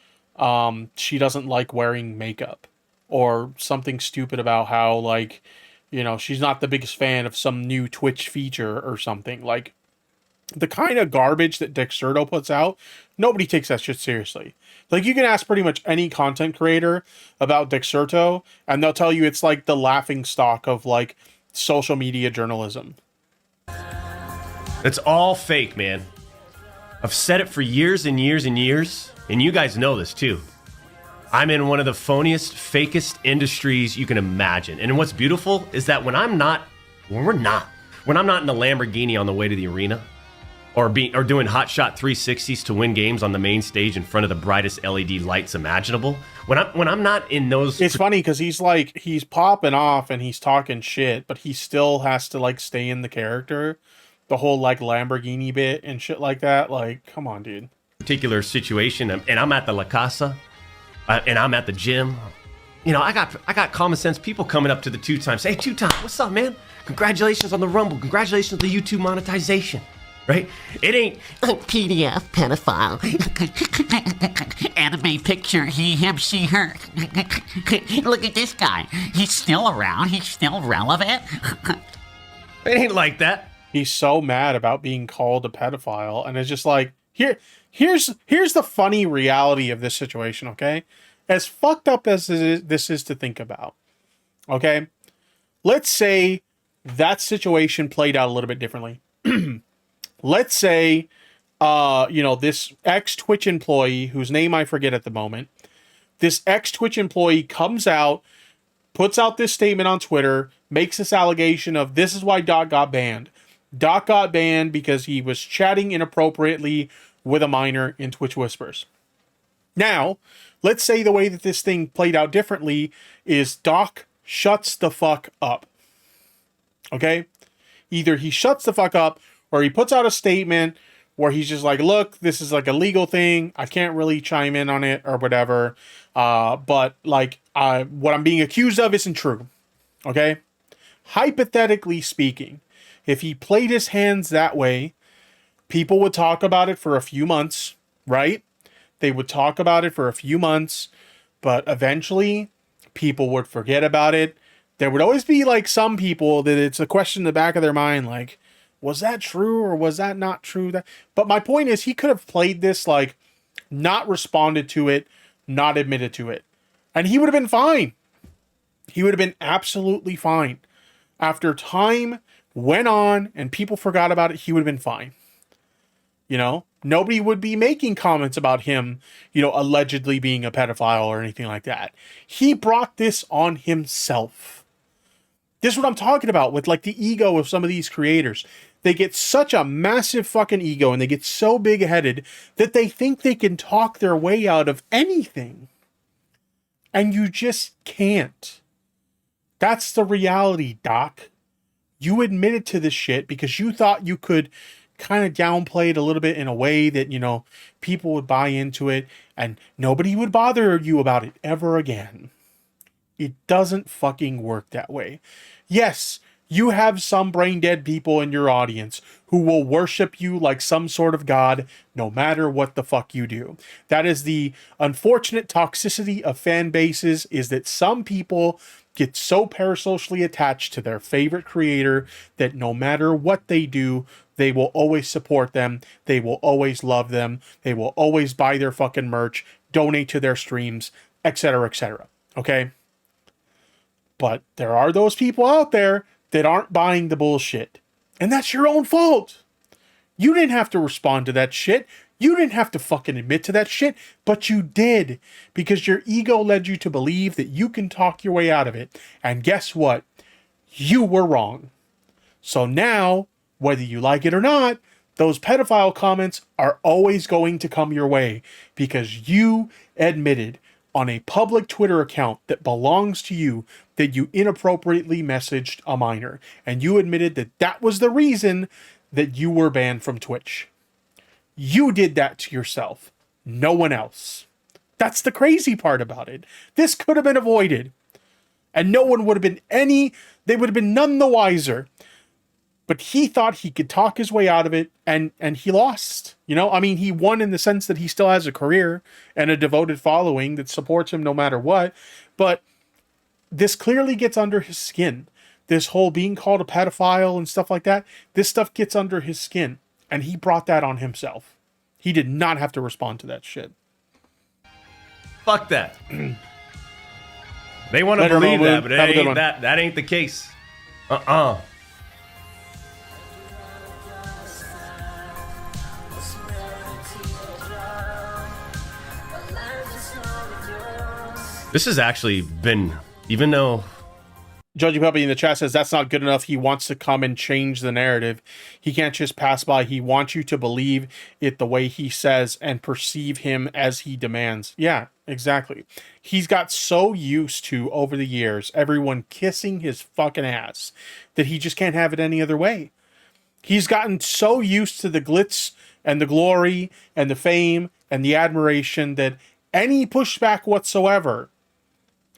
she doesn't like wearing makeup. Or something stupid about how, she's not the biggest fan of some new Twitch feature or something. the kind of garbage that DrDisrespect puts out, nobody takes that shit seriously. Like, you can ask pretty much any content creator about DrDisrespect, and they'll tell you it's like the laughing stock of like social media journalism. It's all fake, man. I've said it for years and years and years, and you guys know this too. I'm in one of the phoniest, fakest industries you can imagine. And what's beautiful is that when I'm not in the Lamborghini on the way to the arena, or doing hot shot 360s to win games on the main stage in front of the brightest LED lights imaginable, when I'm not in those, it's funny because he's popping off and he's talking shit, but he still has to like stay in the character, the whole like Lamborghini bit and shit like that. Like, come on, dude. Particular situation, and I'm at the La Casa, and I'm at the gym. You know, I got common sense people coming up to the two-times. Hey, two-time, what's up, man? Congratulations on the Rumble. Congratulations on the YouTube monetization. Right? It ain't PDF, pedophile, anime picture, he, him, she, her. Look at this guy. He's still around. He's still relevant. It ain't like that. He's so mad about being called a pedophile, and it's just like, here's the funny reality of this situation, okay? As fucked up as this is to think about, okay? Let's say that situation played out a little bit differently. Let's say, this ex-Twitch employee, whose name I forget at the moment, this ex-Twitch employee comes out, puts out this statement on Twitter, makes this allegation of this is why Doc got banned. Doc got banned because he was chatting inappropriately with a minor in Twitch Whispers. Now, let's say the way that this thing played out differently is Doc shuts the fuck up. Okay? Either he shuts the fuck up, or he puts out a statement where he's just like, look, this is like a legal thing. I can't really chime in on it or whatever. But like, what I'm being accused of isn't true. Okay? Hypothetically speaking, if he played his hands that way, people would talk about it for a few months, right? They would talk about it for a few months, but eventually people would forget about it. There would always be like some people that it's a question in the back of their mind, like, was that true or was that not true? But my point is, he could have played this, like, not responded to it, not admitted to it, and he would have been fine. He would have been absolutely fine. After time went on and people forgot about it, he would have been fine. You know, nobody would be making comments about him, allegedly being a pedophile or anything like that. He brought this on himself. This is what I'm talking about with like the ego of some of these creators. They get such a massive fucking ego and they get so big-headed that they think they can talk their way out of anything. And you just can't. That's the reality, Doc. You admitted to this shit because you thought you could kind of downplay it a little bit in a way that, people would buy into it and nobody would bother you about it ever again. It doesn't fucking work that way. Yes, you have some brain dead people in your audience who will worship you like some sort of god no matter what the fuck you do. That is the unfortunate toxicity of fan bases, is that some people get so parasocially attached to their favorite creator that no matter what they do, they will always support them. They will always love them. They will always buy their fucking merch, donate to their streams, etc., etc. Okay? But there are those people out there that aren't buying the bullshit. And that's your own fault. You didn't have to respond to that shit. You didn't have to fucking admit to that shit, but you did, because your ego led you to believe that you can talk your way out of it. And guess what? You were wrong. So now, whether you like it or not, those pedophile comments are always going to come your way because you admitted on a public Twitter account that belongs to you that you inappropriately messaged a minor. And you admitted that that was the reason that you were banned from Twitch. You did that to yourself, no one else. That's the crazy part about it. This could have been avoided. And no one would have been they would have been none the wiser. But he thought he could talk his way out of it, and he lost. He won in the sense that he still has a career and a devoted following that supports him no matter what. But this clearly gets under his skin. This whole being called a pedophile and stuff like that, this stuff gets under his skin. And he brought that on himself. He did not have to respond to that shit. Fuck that. They want to believe that, but that ain't the case. This has actually been, even though Judgy Puppy in the chat says that's not good enough. He wants to come and change the narrative. He can't just pass by. He wants you to believe it the way he says and perceive him as he demands. Yeah, exactly. He's got so used to, over the years, everyone kissing his fucking ass that he just can't have it any other way. He's gotten so used to the glitz and the glory and the fame and the admiration that any pushback whatsoever,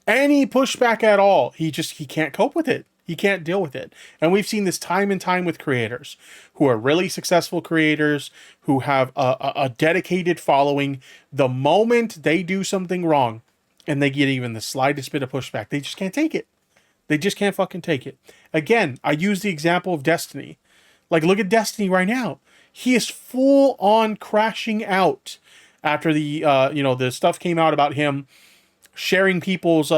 any pushback at all, he can't cope with it. He can't deal with it. And we've seen this time and time with creators who are really successful creators, who have a dedicated following. The moment they do something wrong and they get even the slightest bit of pushback, they just can't take it. They just can't fucking take it. Again, I use the example of Destiny. Like, look at Destiny right now. He is full on crashing out after the, the stuff came out about him sharing people's,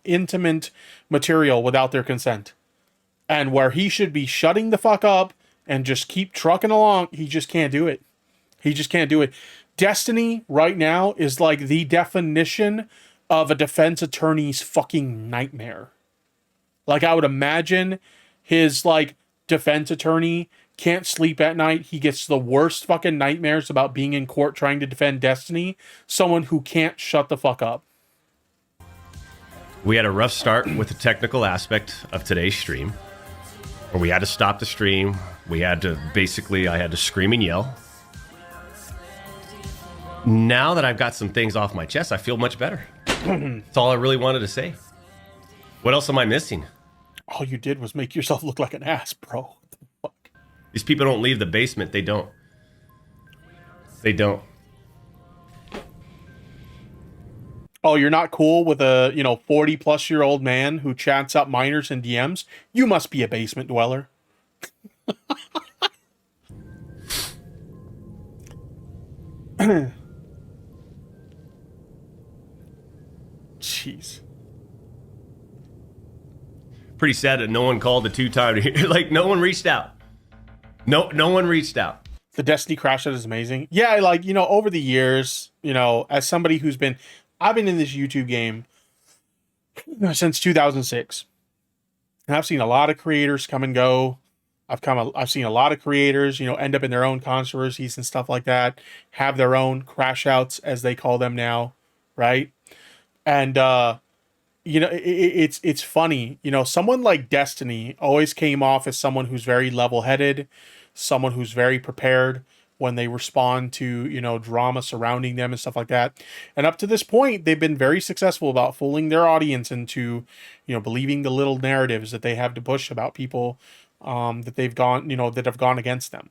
intimate material without their consent. And where he should be shutting the fuck up and just keep trucking along, he just can't do it. He just can't do it. Destiny right now is like the definition of a defense attorney's fucking nightmare. Like, I would imagine his, defense attorney can't sleep at night. He gets the worst fucking nightmares about being in court trying to defend Destiny. Someone who can't shut the fuck up. we had a rough start with the technical aspect of today's stream, where we had to stop the stream. We had to I had to scream and yell. Now that I've got some things off my chest, I feel much better. That's all I really wanted to say. What else am I missing? All you did was make yourself look like an ass, bro. What the fuck? These people don't leave the basement. They don't. They don't. Oh, you're not cool with a, 40-plus-year-old man who chats up minors in DMs? You must be a basement dweller. Jeez. Pretty sad that no one called the two-time. Like, no one reached out. No one reached out. The Destiny crash out is amazing. Yeah, over the years, as somebody who's been... I've been in this YouTube game since 2006. And I've seen a lot of creators come and go. I've seen a lot of creators, end up in their own controversies and stuff like that, have their own crash outs, as they call them now, right? And, it's funny. Someone like Destiny always came off as someone who's very level-headed, someone who's very prepared when they respond to, drama surrounding them and stuff like that. And up to this point, they've been very successful about fooling their audience into, believing the little narratives that they have to push about people that they've gone, that have gone against them.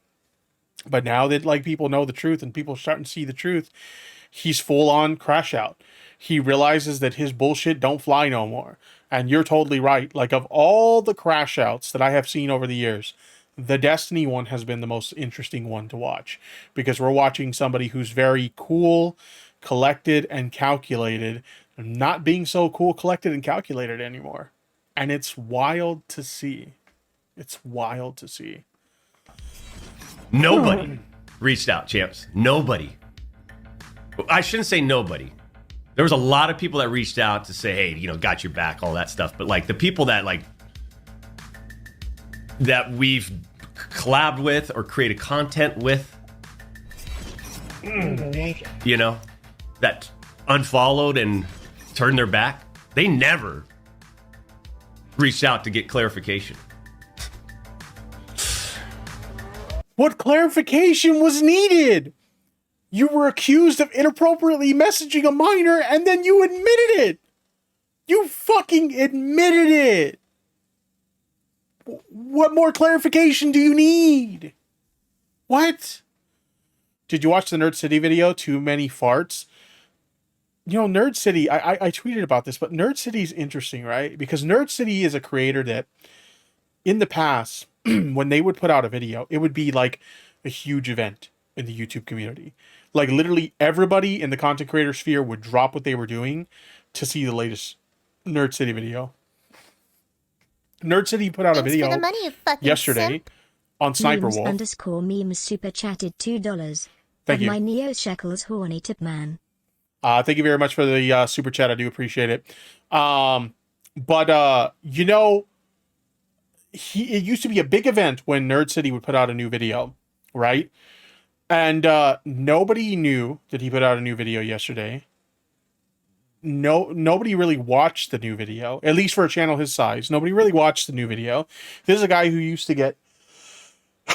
But now that people know the truth and people are starting to see the truth, he's full on crash out. He realizes that his bullshit don't fly no more. And you're totally right. Of all the crash outs that I have seen over the years, the Destiny one has been the most interesting one to watch, because we're watching somebody who's very cool, collected, and calculated, not being so cool, collected, and calculated anymore. And it's wild to see. It's wild to see. Nobody reached out, champs. Nobody. I shouldn't say nobody. There was a lot of people that reached out to say, hey, got your back, all that stuff. But the people that that we've collabed with or created content with, that unfollowed and turned their back, they never reached out to get clarification. What clarification was needed? You were accused of inappropriately messaging a minor, and then you admitted it. You fucking admitted it. What more clarification do you need? What? Did you watch the Nerd City video? Too many farts? Nerd City, I tweeted about this, but Nerd City is interesting, right? Because Nerd City is a creator that, in the past, when they would put out a video, it would be a huge event in the YouTube community. Like literally everybody in the content creator sphere would drop what they were doing to see the latest Nerd City video. Nerd City put out a video yesterday on Sniper Wolf. _memes super chatted $2. Thank you. My Neo Shekels horny tip man. Thank you very much for the super chat. I do appreciate it. But you know, it used to be a big event when Nerd City would put out a new video, right? And nobody knew that he put out a new video yesterday. Nobody really watched the new video, at least for a channel his size. Nobody really watched the new video. This is a guy who used to get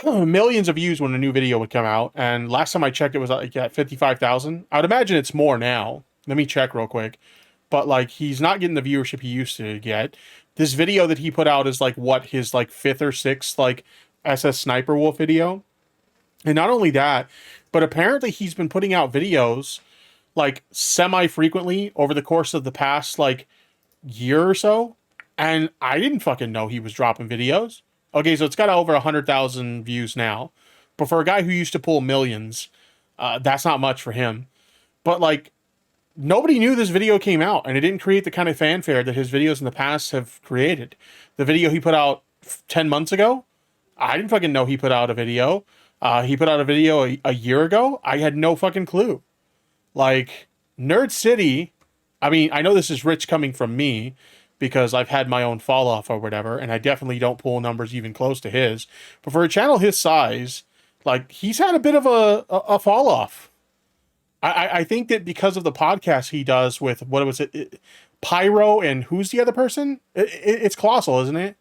millions of views when a new video would come out, and last time I checked it was like at 55,000. I would imagine it's more now. Let me check real quick. But like, he's not getting the viewership he used to get. This video that he put out is like what, his like 5th or 6th like SS Sniper Wolf video. And not only that, but apparently he's been putting out videos like semi-frequently over the course of the past like year or so, and I didn't fucking know he was dropping videos. Okay, so it's got over 100,000 views now, but for a guy who used to pull millions, that's not much for him. But like, nobody knew this video came out, and it didn't create the kind of fanfare that his videos in the past have created. The video he put out 10 months ago, I didn't fucking know he put out a video. He put out a video a year ago. I had no fucking clue. Like, Nerd City, I mean, I know this is rich coming from me because I've had my own fall off or whatever, and I definitely don't pull numbers even close to his. But for a channel his size, like, he's had a bit of a fall off. I think that because of the podcast he does with, what was it, Pyro, and who's the other person? It's Colossal, isn't it?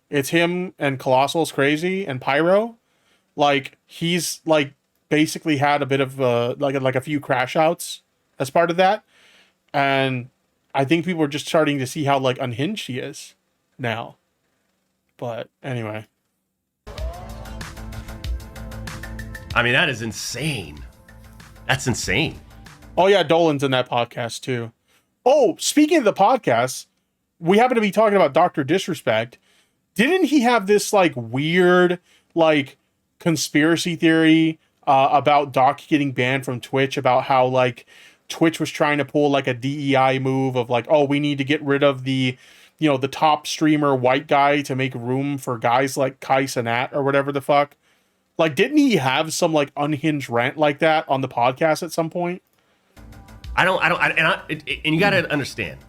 It's him and Colossal's Crazy and Pyro. Like, he's like basically had a bit of like a few crash outs as part of that, and I think people are just starting to see how like unhinged he is now. But anyway, I mean, that is insane. That's insane. Oh yeah, Dolan's in that podcast too. Oh, speaking of the podcast, we happen to be talking about DrDisrespect. Didn't he have this like weird like conspiracy theory about Doc getting banned from Twitch, about how like Twitch was trying to pull like a DEI move of like, oh, we need to get rid of the, you know, the top streamer white guy to make room for guys like Kai Cenat or whatever the fuck? Like, didn't he have some like unhinged rant like that on the podcast at some point? And you gotta understand.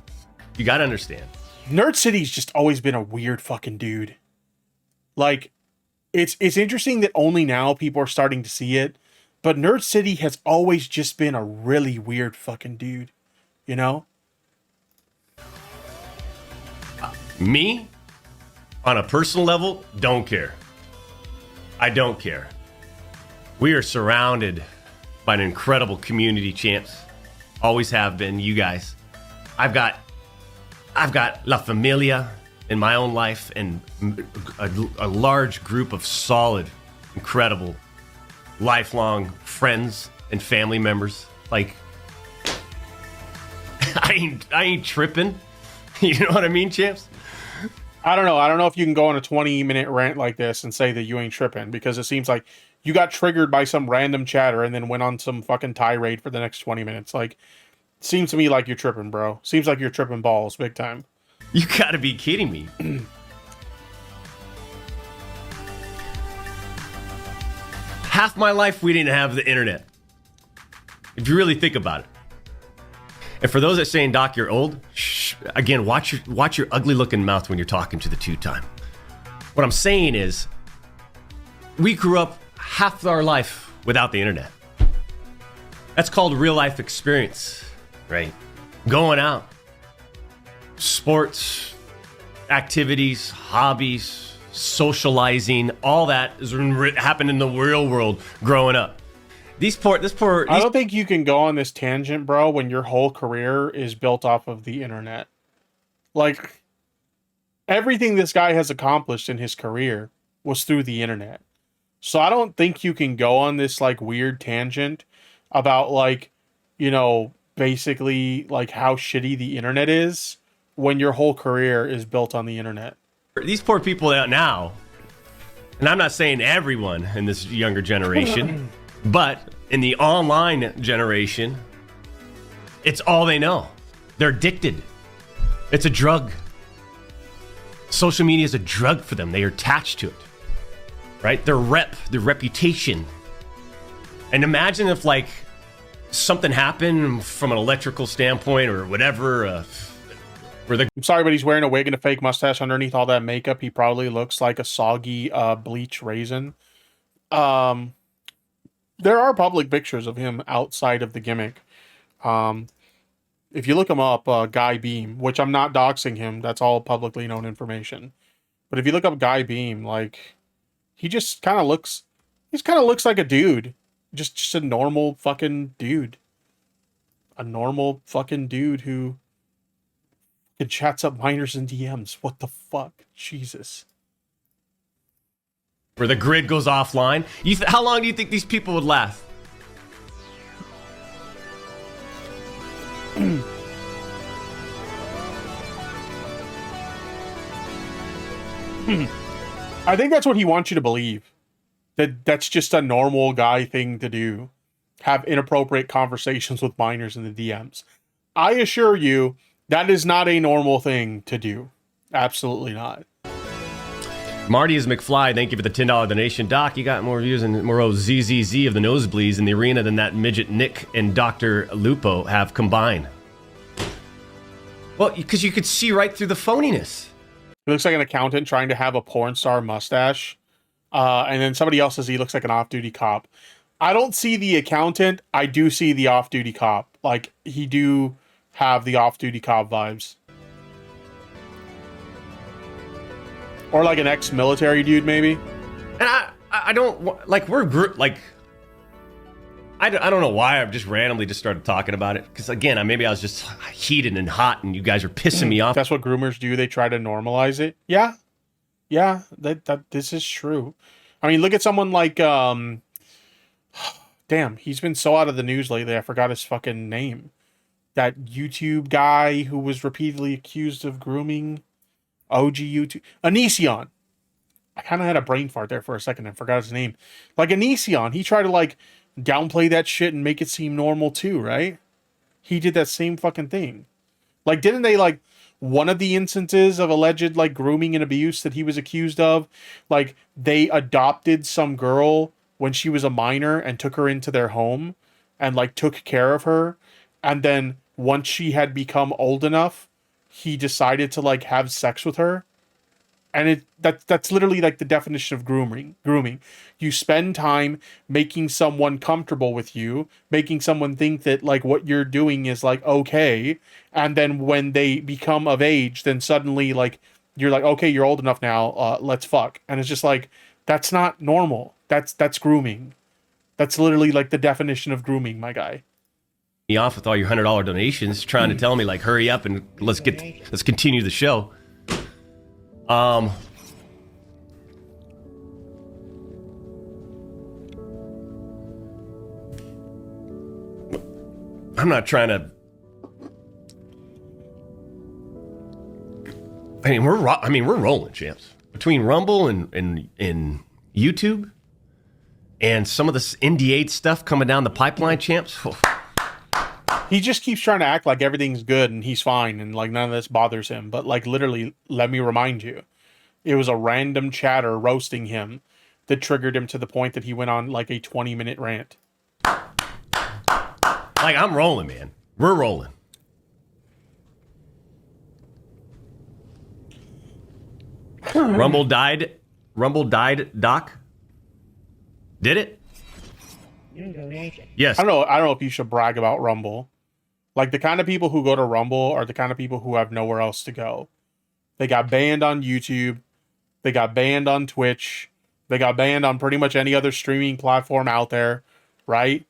You gotta understand. Nerd City's just always been a weird fucking dude. Like, it's interesting that only now people are starting to see it, but Nerd City has always just been a really weird fucking dude, you know? Me, on a personal level, don't care. I don't care. We are surrounded by an incredible community, champs. Always have been, you guys. I've got La Familia in my own life, and a large group of solid, incredible, lifelong friends and family members. Like, I ain't tripping. You know what I mean, champs? I don't know. I don't know if you can go on a 20-minute rant like this and say that you ain't tripping, because it seems like you got triggered by some random chatter and then went on some fucking tirade for the next 20 minutes. Like, seems to me like you're tripping, bro. Seems like you're tripping balls big time. You gotta be kidding me. Half my life, we didn't have the internet. If you really think about it. And for those that saying, Doc, you're old, again, watch your ugly looking mouth when you're talking to the two-time. What I'm saying is, we grew up half our life without the internet. That's called real life experience, right? Going out, sports, activities, hobbies, socializing, all that is happened in the real world growing up. I don't think you can go on this tangent, bro, when your whole career is built off of the internet. Like, everything this guy has accomplished in his career was through the internet. So I don't think you can go on this like weird tangent about like, you know, basically like how shitty the internet is when your whole career is built on the internet. These poor people out now, And I'm not saying everyone in this younger generation, but in the online generation, it's all they know. They're addicted. It's a drug. Social media is a drug for them. They are attached to it, right? Their reputation. And imagine if like something happened from an electrical standpoint or whatever, I'm sorry, but he's wearing a wig and a fake mustache underneath all that makeup. He probably looks like a soggy bleach raisin. There are public pictures of him outside of the gimmick. If you look him up, Guy Beam, which I'm not doxing him, that's all publicly known information. But if you look up Guy Beam, like, he just kind of looks like a dude. Just a normal fucking dude. A normal fucking dude who chats up minors in DMs. What the fuck? Jesus. where the grid goes offline. How long do you think these people would last? I think that's what he wants you to believe. That's just a normal guy thing to do. Have inappropriate conversations with minors in the DMs. I assure you, that is not a normal thing to do. Absolutely not. Marty is McFly. Thank you for the $10 donation. Doc, you got more views and more ZZZ of the nosebleeds in the arena than that midget Nick and Dr. Lupo have combined. Well, because you could see right through the phoniness. He looks like an accountant trying to have a porn star mustache. And then somebody else says he looks like an off-duty cop. I don't see the accountant. I do see the off-duty cop. Like, he do have the off-duty cop vibes. Or like an ex-military dude, maybe. And I don't, like, I don't know why I've just randomly just started talking about it. Because, again, maybe I was just heated and hot and you guys are pissing me off. That's what groomers do. They try to normalize it. Yeah. Yeah, this is true. I mean, look at someone like, damn, he's been so out of the news lately, I forgot his fucking name. That YouTube guy who was repeatedly accused of grooming. OG YouTube. Onision. I kind of had a brain fart there for a second and forgot his name. Like Onision, he tried to like downplay that shit and make it seem normal too, right? He did that same fucking thing. Like, didn't they like one of the instances of alleged like grooming and abuse that he was accused of? Like, they adopted some girl when she was a minor and took her into their home and like took care of her. And then once she had become old enough, he decided to like have sex with her. And that's literally like the definition of grooming. You spend time making someone comfortable with you, making someone think that like what you're doing is like okay, and then when they become of age, then suddenly like you're like, okay, you're old enough now, let's fuck. And it's just like, that's not normal. That's grooming. That's literally like the definition of grooming, my guy. Me off with all your $100 donations, trying to tell me like hurry up and let's continue the show. I'm not trying to. We're rolling, champs. Between Rumble and YouTube, and some of this NDA stuff coming down the pipeline, champs. He just keeps trying to act like everything's good and he's fine and like none of this bothers him. But like literally, let me remind you, it was a random chatter roasting him that triggered him to the point that he went on like a 20-minute rant. Like, I'm rolling, man. We're rolling. Rumble died, Doc? Did it? Yes. I don't know if you should brag about Rumble. Like, the kind of people who go to Rumble are the kind of people who have nowhere else to go. They got banned on YouTube. They got banned on Twitch. They got banned on pretty much any other streaming platform out there, right?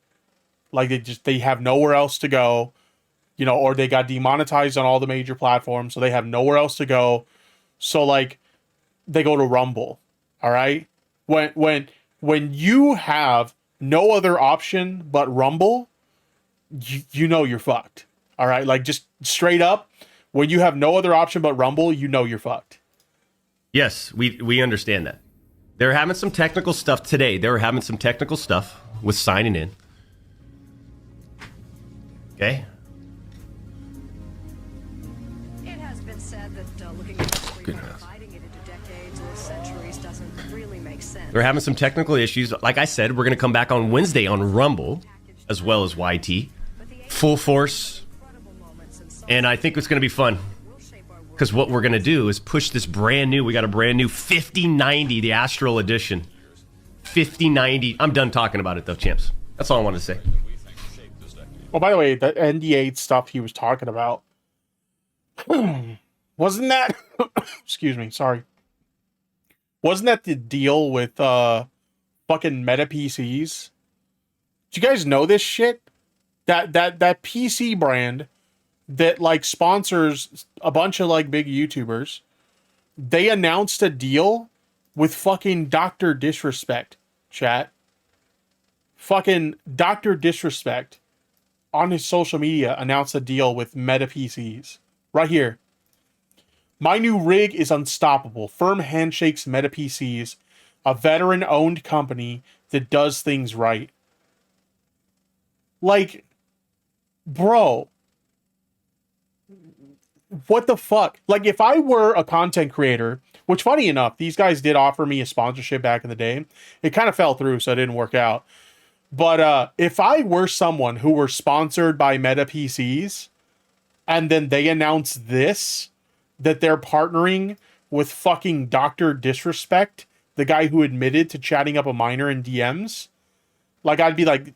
Like, they have nowhere else to go, you know, or they got demonetized on all the major platforms, so they have nowhere else to go. So, like, they go to Rumble, all right? When you have no other option but Rumble, you know you're fucked. All right? Like, just straight up, when you have no other option but Rumble, you know you're fucked. Yes, we understand that. They're having some technical stuff today. They were having some technical stuff with signing in. Okay. It has been said that looking at history and dividing it into decades or centuries doesn't really make sense. They're having some technical issues. Like I said, we're going to come back on Wednesday on Rumble, as well as YT. Full force. And I think it's going to be fun. Because what we're going to do is push this brand new, we got a brand new 5090, the Astral Edition. 5090. I'm done talking about it though, champs. That's all I wanted to say. Oh, by the way, the NDA stuff he was talking about, wasn't that, excuse me, sorry. Wasn't that the deal with fucking Meta PCs? Do you guys know this shit? That PC brand that like sponsors a bunch of like big YouTubers, they announced a deal with fucking DrDisrespect, chat. Fucking DrDisrespect on his social media announced a deal with Meta PCs. Right here. My new rig is unstoppable. Firm handshakes Meta PCs, a veteran-owned company that does things right. Like, bro, what the fuck? Like, if I were a content creator, which funny enough, these guys did offer me a sponsorship back in the day. It kind of fell through, so it didn't work out. But if I were someone who were sponsored by Meta PCs, and then they announce this, that they're partnering with fucking DrDisrespect, the guy who admitted to chatting up a minor in DMs, like, I'd be like,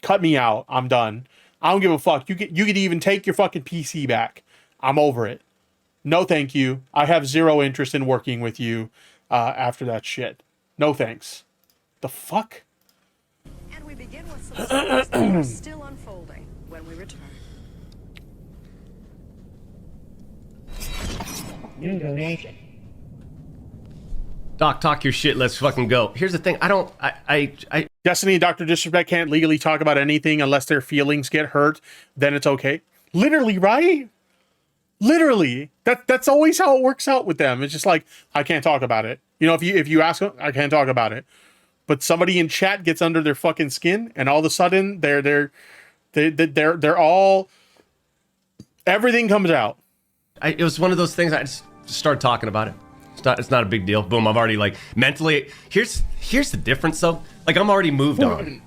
cut me out. I'm done. I don't give a fuck. You could even take your fucking PC back. I'm over it. No, thank you. I have zero interest in working with you after that shit. No thanks. The fuck? And we begin with some stories that are still unfolding when we return. New donation. Doc, talk your shit. Let's fucking go. Here's the thing. Destiny and DrDisrespect can't legally talk about anything unless their feelings get hurt. Then it's okay. Literally, right? Literally. That's always how it works out with them. It's just like, I can't talk about it. You know, if you ask them, I can't talk about it. But somebody in chat gets under their fucking skin, and all of a sudden they're all, everything comes out. It was one of those things. I just started talking about it. It's not a big deal. Boom. I've already like mentally. Here's the difference though. Like, I'm already moved on.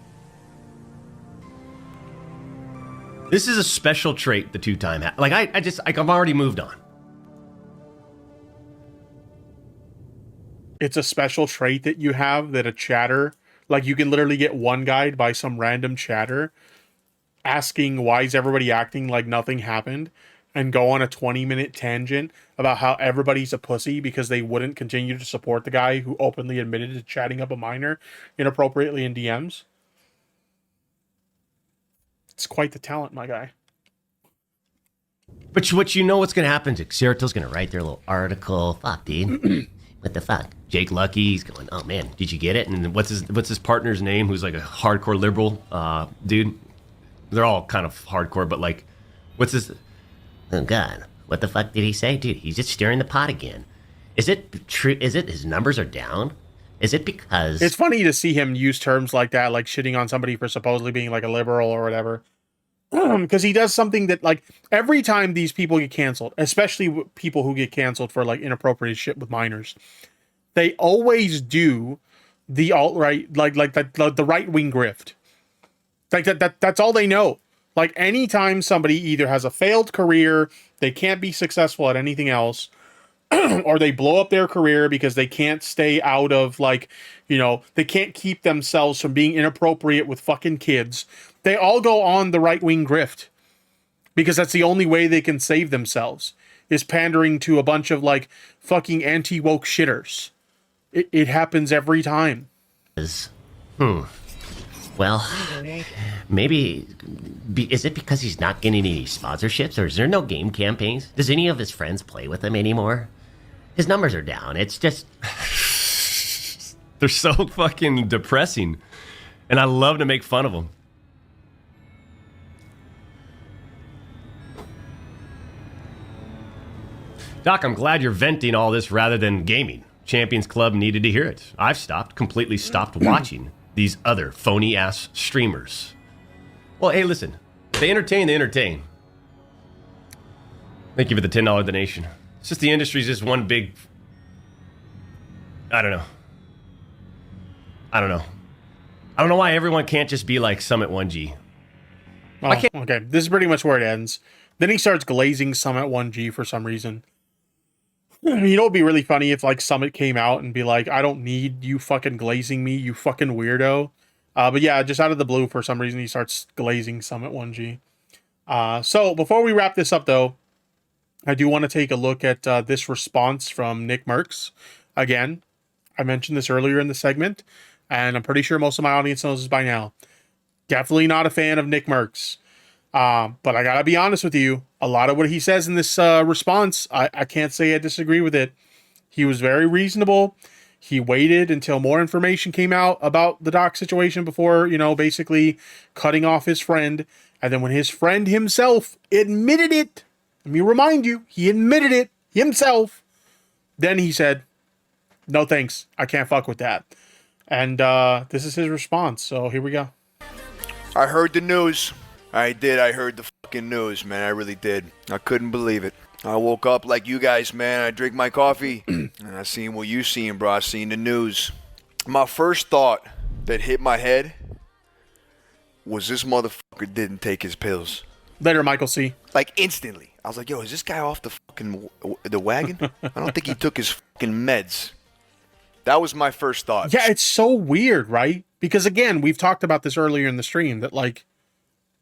This is a special trait the two-time like I'm already moved on. It's a special trait that you have that a chatter, like, you can literally get one guide by some random chatter asking why is everybody acting like nothing happened, and go on a 20-minute tangent about how everybody's a pussy because they wouldn't continue to support the guy who openly admitted to chatting up a minor inappropriately in DMs. It's quite the talent, my guy. But what you know what's going to happen to Xerato's going to write their little article. Fuck, dude. What the fuck? Jake Lucky, he's going, oh man, did you get it? And then what's his partner's name, who's like a hardcore liberal dude? They're all kind of hardcore, but like, what's his... Oh God, what the fuck did he say? Dude, he's just stirring the pot again. Is it true? Is it his numbers are down? Is it because... It's funny to see him use terms like that, like shitting on somebody for supposedly being like a liberal or whatever. Because he does something that, like, every time these people get canceled, especially people who get canceled for like inappropriate shit with minors, they always do the alt-right, like the right-wing grift. Like that's all they know. Like, anytime somebody either has a failed career, they can't be successful at anything else, or they blow up their career because they can't stay out of, like, you know, they can't keep themselves from being inappropriate with fucking kids, they all go on the right-wing grift. Because that's the only way they can save themselves, is pandering to a bunch of, like, fucking anti-woke shitters. It happens every time. Well, maybe, is it because he's not getting any sponsorships, or is there no game campaigns? Does any of his friends play with him anymore? His numbers are down. It's just... They're so fucking depressing. And I love to make fun of them. Doc, I'm glad you're venting all this rather than gaming. Champions Club needed to hear it. I've completely stopped watching these other phony-ass streamers. Well, hey, listen. They entertain, they entertain. Thank you for the $10 donation. It's just the industry's just one big... I don't know. I don't know why everyone can't just be like Summit 1G. Oh, okay. This is pretty much where it ends. Then he starts glazing Summit 1G for some reason. You know, it'd be really funny if like Summit came out and be like, I don't need you fucking glazing me, you fucking weirdo. But yeah, just out of the blue, for some reason, he starts glazing Summit 1G. So before we wrap this up, though, I do want to take a look at this response from Nick Merckx. Again, I mentioned this earlier in the segment, and I'm pretty sure most of my audience knows this by now. Definitely not a fan of Nick Merckx. But I gotta be honest with you, a lot of what he says in this response, I can't say I disagree with it. He was very reasonable. He waited until more information came out about the Doc situation before, you know, basically cutting off his friend. And then when his friend himself admitted it, let me remind you, he admitted it himself. Then he said, no thanks, I can't fuck with that. And this is his response. So here we go. I heard the news. I did. I heard the fucking news, man. I really did. I couldn't believe it. I woke up like you guys, man. I drink my coffee, and I seen what you seen, bro. I seen the news. My first thought that hit my head was this motherfucker didn't take his pills. Later, Michael C. Like instantly. I was like, yo, is this guy off the fucking the wagon? I don't think he took his fucking meds. That was my first thought. Yeah, it's so weird, right? Because again, we've talked about this earlier in the stream that like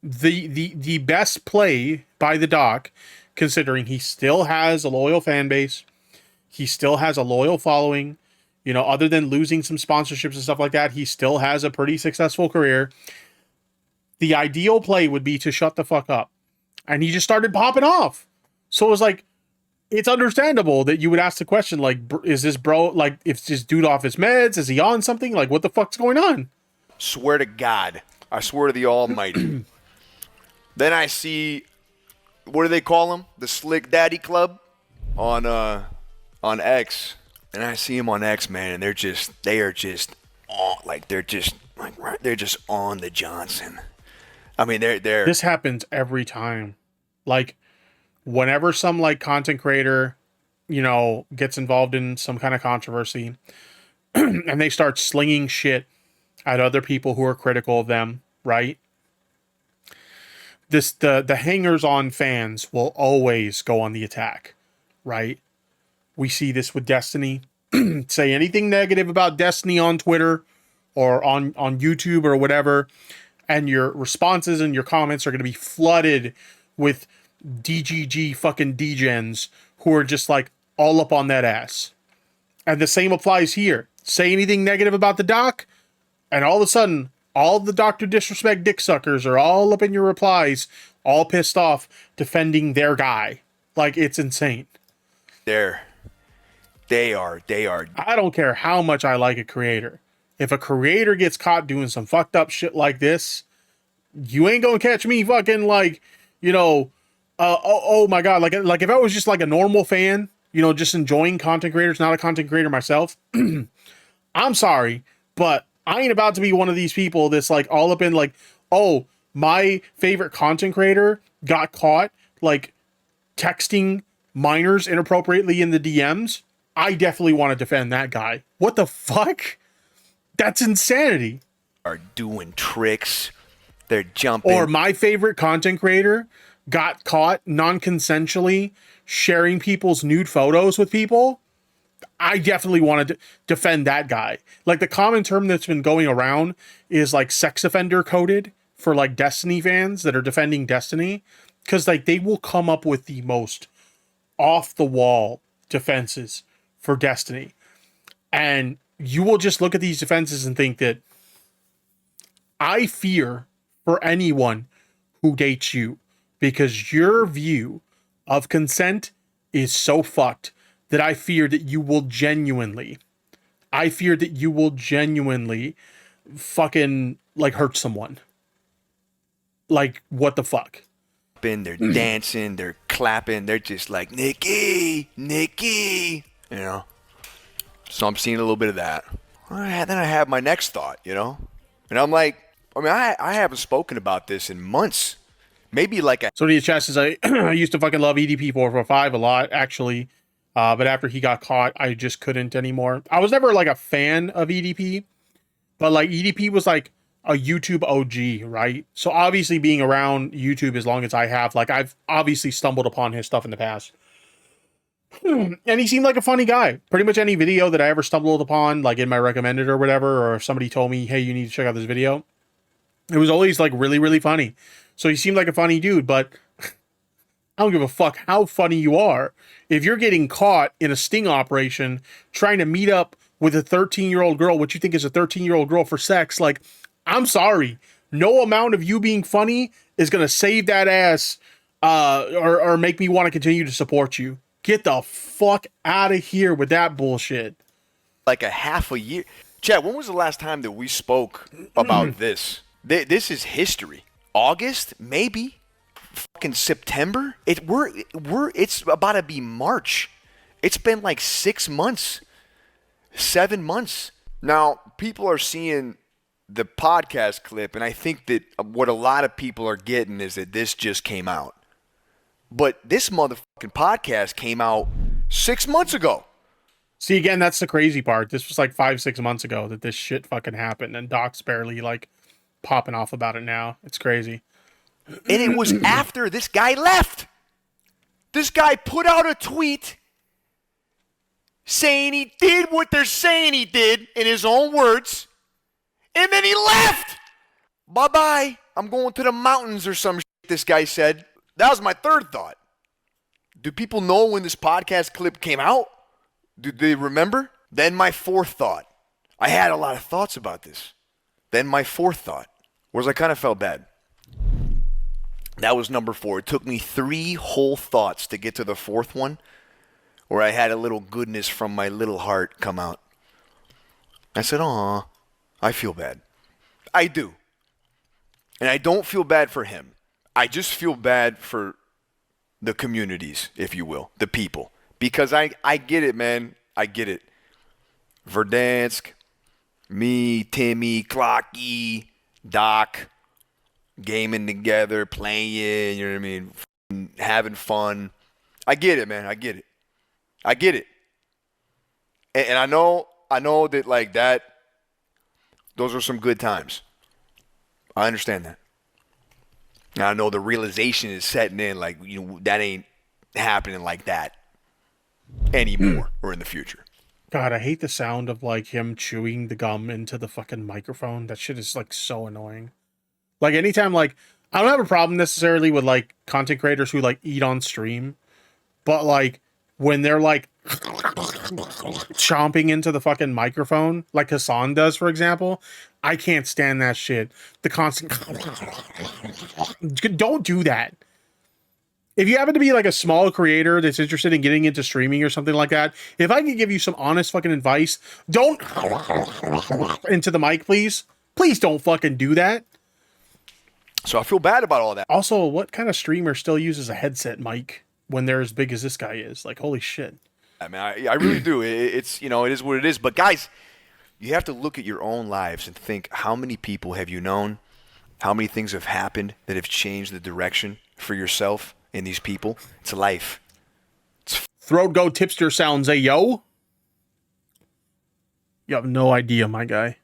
the best play by the Doc, considering he still has a loyal fan base, he still has a loyal following, you know, other than losing some sponsorships and stuff like that, he still has a pretty successful career. The ideal play would be to shut the fuck up. And he just started popping off. So it was like, it's understandable that you would ask the question, like, is this bro, like, if this dude off his meds, is he on something? Like, what the fuck's going on? Swear to God. I swear to the Almighty. Then I see, what do they call him? The Slick Daddy Club on X. And I see him on X, man, and they're just on the Johnson. I mean, they're This happens every time. Like, whenever some like content creator, you know, gets involved in some kind of controversy and they start slinging shit at other people who are critical of them, right? The hangers on fans will always go on the attack, right? We see this with Destiny. Say anything negative about Destiny on Twitter or on YouTube or whatever, and your responses and your comments are going to be flooded with DGG fucking degens who are just like all up on that ass. And the same applies here. Say anything negative about the Doc, and all of a sudden, all the Dr. Disrespect dick suckers are all up in your replies, all pissed off, defending their guy. Like, it's insane. They are. I don't care how much I like a creator. If a creator gets caught doing some fucked up shit like this, you ain't gonna catch me fucking like, you know, oh my God. Like if I was just like a normal fan, you know, just enjoying content creators, not a content creator myself, I'm sorry, but I ain't about to be one of these people that's like all up in like, oh, my favorite content creator got caught like texting minors inappropriately in the DMs. I definitely want to defend that guy. What the fuck? That's insanity. Are doing tricks. They're jumping. Or my favorite content creator got caught non-consensually sharing people's nude photos with people. I definitely want to defend that guy. Like, the common term that's been going around is like sex offender coded for like Destiny fans that are defending Destiny. Because like they will come up with the most off the wall defenses for Destiny. And you will just look at these defenses and think that I fear for anyone who dates you because your view of consent is so fucked that I fear that you will genuinely fucking like hurt someone. Like, what the fuck? They're dancing, they're clapping, they're just like, Nikki, you know? So I'm seeing a little bit of that. Then I have my next thought, you know? And I'm like, I haven't spoken about this in months. Maybe like a... So the chest is, I used to fucking love EDP 445 a lot, actually. But after he got caught, I just couldn't anymore. I was never like a fan of EDP, but like EDP was like a YouTube OG, right? So obviously being around YouTube as long as I have, like I've obviously stumbled upon his stuff in the past. And he seemed like a funny guy. Pretty much any video that I ever stumbled upon, like in my recommended or whatever, or if somebody told me, hey, you need to check out this video, it was always like really, really funny. So he seemed like a funny dude, but I don't give a fuck how funny you are. If you're getting caught in a sting operation trying to meet up with a 13-year-old girl, what you think is a 13-year-old girl for sex, like, I'm sorry. No amount of you being funny is going to save that ass or make me want to continue to support you. Get the fuck out of here with that bullshit. Like a half a year. Chad, when was the last time that we spoke about this? This is history. August? Maybe. Fucking September? It's about to be March. It's been like 6 months. 7 months. Now, people are seeing the podcast clip, and I think that what a lot of people are getting is that this just came out. But this motherfucking podcast came out 6 months ago. See, again, that's the crazy part. This was like 5-6 months ago that this shit fucking happened, and Doc's barely like popping off about it now. It's crazy. And it was after this guy left. This guy put out a tweet saying he did what they're saying he did in his own words, and then he left. Bye-bye. I'm going to the mountains or some shit, this guy said. That was my third thought. Do people know when this podcast clip came out? Do they remember? Then my fourth thought. I had a lot of thoughts about this. Then my fourth thought was I kind of felt bad. That was number 4. It took me 3 whole thoughts to get to the fourth one where I had a little goodness from my little heart come out. I said, aw, I feel bad. I do. And I don't feel bad for him. I just feel bad for the communities, if you will, the people. Because I get it, man. I get it. Verdansk, me, Timmy, Clocky, Doc, gaming together, playing, you know what I mean, having fun. I get it, man. I get it. I get it. And I know that like that, those are some good times. I understand that. And I know the realization is setting in, like, you know, that ain't happening like that anymore or in the future. God, I hate the sound of like him chewing the gum into the fucking microphone. That shit is like so annoying. Like anytime, like, I don't have a problem necessarily with like content creators who like eat on stream, but like when they're like chomping into the fucking microphone, like Hassan does, for example, I can't stand that shit. The constant, don't do that. If you happen to be like a small creator that's interested in getting into streaming or something like that, if I can give you some honest fucking advice, don't into the mic, please. Please don't fucking do that. So I feel bad about all that. Also, what kind of streamer still uses a headset mic when they're as big as this guy is? Like, holy shit. I mean, I really do. It's, you know, it is what it is. But guys, you have to look at your own lives and think, how many people have you known? How many things have happened that have changed the direction for yourself and these people? It's life. Throat go tipster sounds, yo. You have no idea, my guy.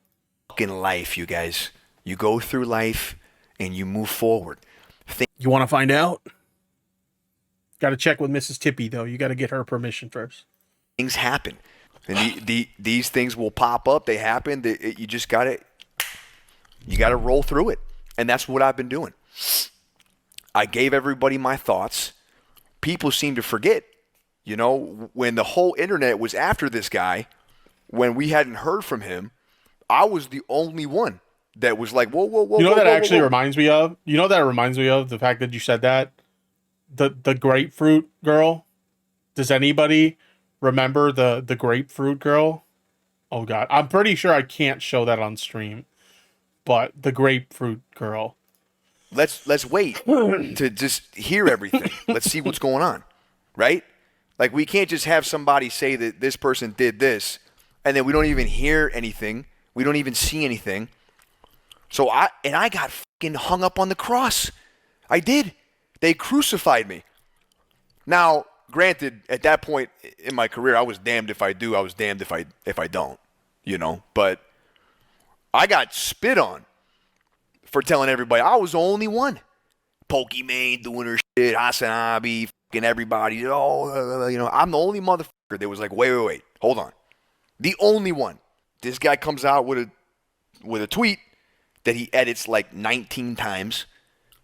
Fucking life, you guys. You go through life and you move forward. You want to find out? Got to check with Mrs. Tippy, though. You got to get her permission first. Things happen. And these things will pop up. They happen. You just got to roll through it. And that's what I've been doing. I gave everybody my thoughts. People seem to forget, you know, when the whole internet was after this guy, when we hadn't heard from him, I was the only one that was like, whoa. You know, that actually reminds me of? You know, that reminds me of the fact that you said that? The grapefruit girl. Does anybody remember the grapefruit girl? Oh, God. I'm pretty sure I can't show that on stream. But the grapefruit girl. Let's wait to just hear everything. Let's see what's going on, right? Like, we can't just have somebody say that this person did this and then we don't even hear anything. We don't even see anything. So I got fucking hung up on the cross. I did. They crucified me. Now, granted, at that point in my career, I was damned if I do, I was damned if I don't, you know. But I got spit on for telling everybody I was the only one. Pokimane doing her shit, Hasanabi, fucking everybody. Oh, you know, I'm the only motherfucker that was like, wait, hold on. The only one. This guy comes out with a tweet that he edits like 19 times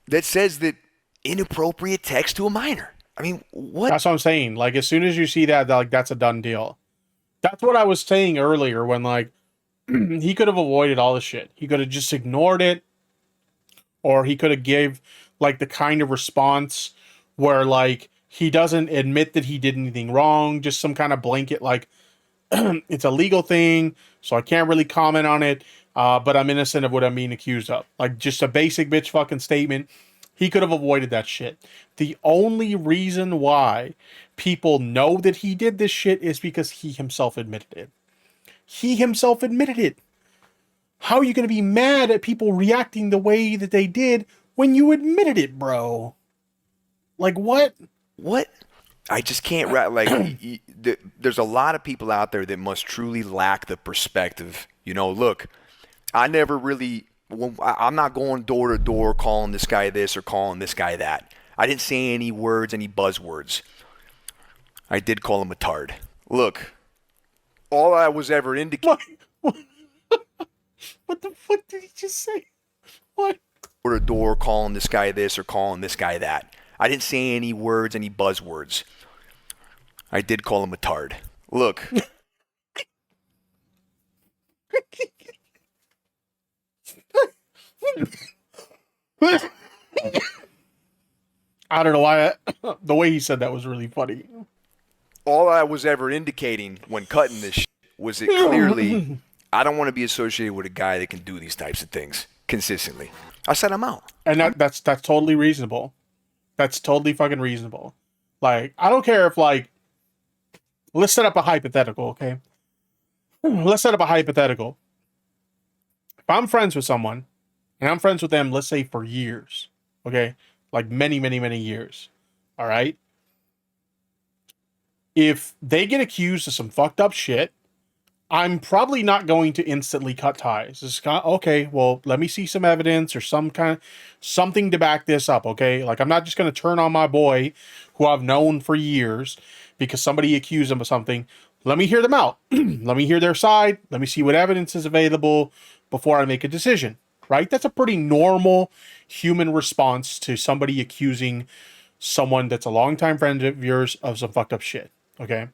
that says that inappropriate text to a minor. I mean, what? That's what I'm saying. Like, as soon as you see that, like, that's a done deal. That's what I was saying earlier when, like, he could have avoided all this shit. He could have just ignored it, or he could have gave like the kind of response where like he doesn't admit that he did anything wrong, just some kind of blanket like it's a legal thing, so I can't really comment on it, but I'm innocent of what I'm being accused of. Like just a basic bitch fucking statement. He could have avoided that shit. The only reason why people know that he did this shit is because he himself admitted it. He himself admitted it. How are you going to be mad at people reacting the way that they did when you admitted it, bro? Like, what? What? I just can't, like, there's a lot of people out there that must truly lack the perspective. You know, look, I never really, I'm not going door to door calling this guy this or calling this guy that. I didn't say any words, any buzzwords. I did call him a tard. Look, all I was ever indicating. What the fuck did he just say? What? Door to door calling this guy this or calling this guy that. I didn't say any words, any buzzwords. I did call him a tard. Look. I don't know why the way he said that was really funny. All I was ever indicating when cutting this shit was that clearly I don't want to be associated with a guy that can do these types of things consistently. I said I'm out. And that's totally reasonable. That's totally fucking reasonable. Like, I don't care if, like, let's set up a hypothetical, okay? Let's set up a hypothetical. If I'm friends with someone, and I'm friends with them, let's say, for years, okay? Like, many, many, many years, all right? If they get accused of some fucked up shit, I'm probably not going to instantly cut ties. It's kind of, okay, well, let me see some evidence or something to back this up, okay? Like, I'm not just going to turn on my boy who I've known for years because somebody accused him of something. Let me hear them out. Let me hear their side. Let me see what evidence is available before I make a decision, right? That's a pretty normal human response to somebody accusing someone that's a longtime friend of yours of some fucked up shit, okay?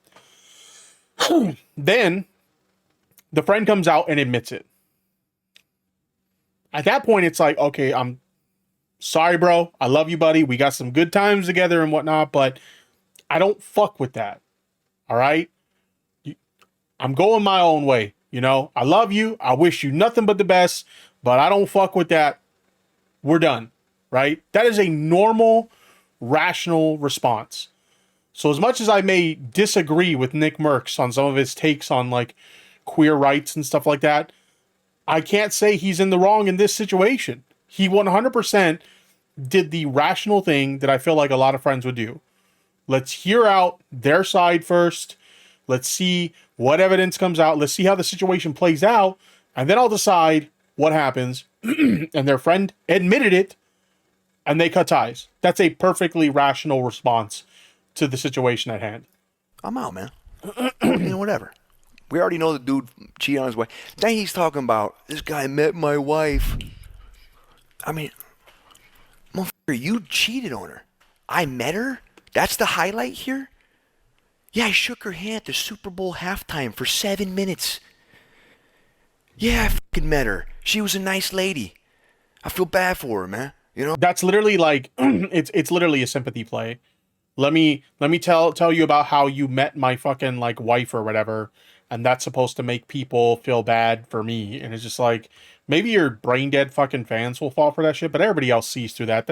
Then the friend comes out and admits it. At that point, it's like, okay, I'm sorry, bro. I love you, buddy. We got some good times together and whatnot, but I don't fuck with that. All right? I'm going my own way. You know, I love you. I wish you nothing but the best, but I don't fuck with that. We're done. Right? That is a normal, rational response. So as much as I may disagree with Nick Merckx on some of his takes on like queer rights and stuff like that, I can't say he's in the wrong in this situation. He 100% did the rational thing that I feel like a lot of friends would do. Let's hear out their side first. Let's see what evidence comes out. Let's see how the situation plays out. And then I'll decide what happens. And their friend admitted it. And they cut ties. That's a perfectly rational response to the situation at hand. I'm out, man. You know, whatever. We already know the dude cheated on his wife. Then he's talking about, this guy met my wife. I mean, motherfucker, you cheated on her. I met her? That's the highlight here? Yeah, I shook her hand at the Super Bowl halftime for 7 minutes. Yeah, I fucking met her. She was a nice lady. I feel bad for her, man. You know? That's literally like, it's literally a sympathy play. Let me tell you about how you met my fucking like wife or whatever, and that's supposed to make people feel bad for me. And it's just like, maybe your brain dead fucking fans will fall for that shit, but everybody else sees through that.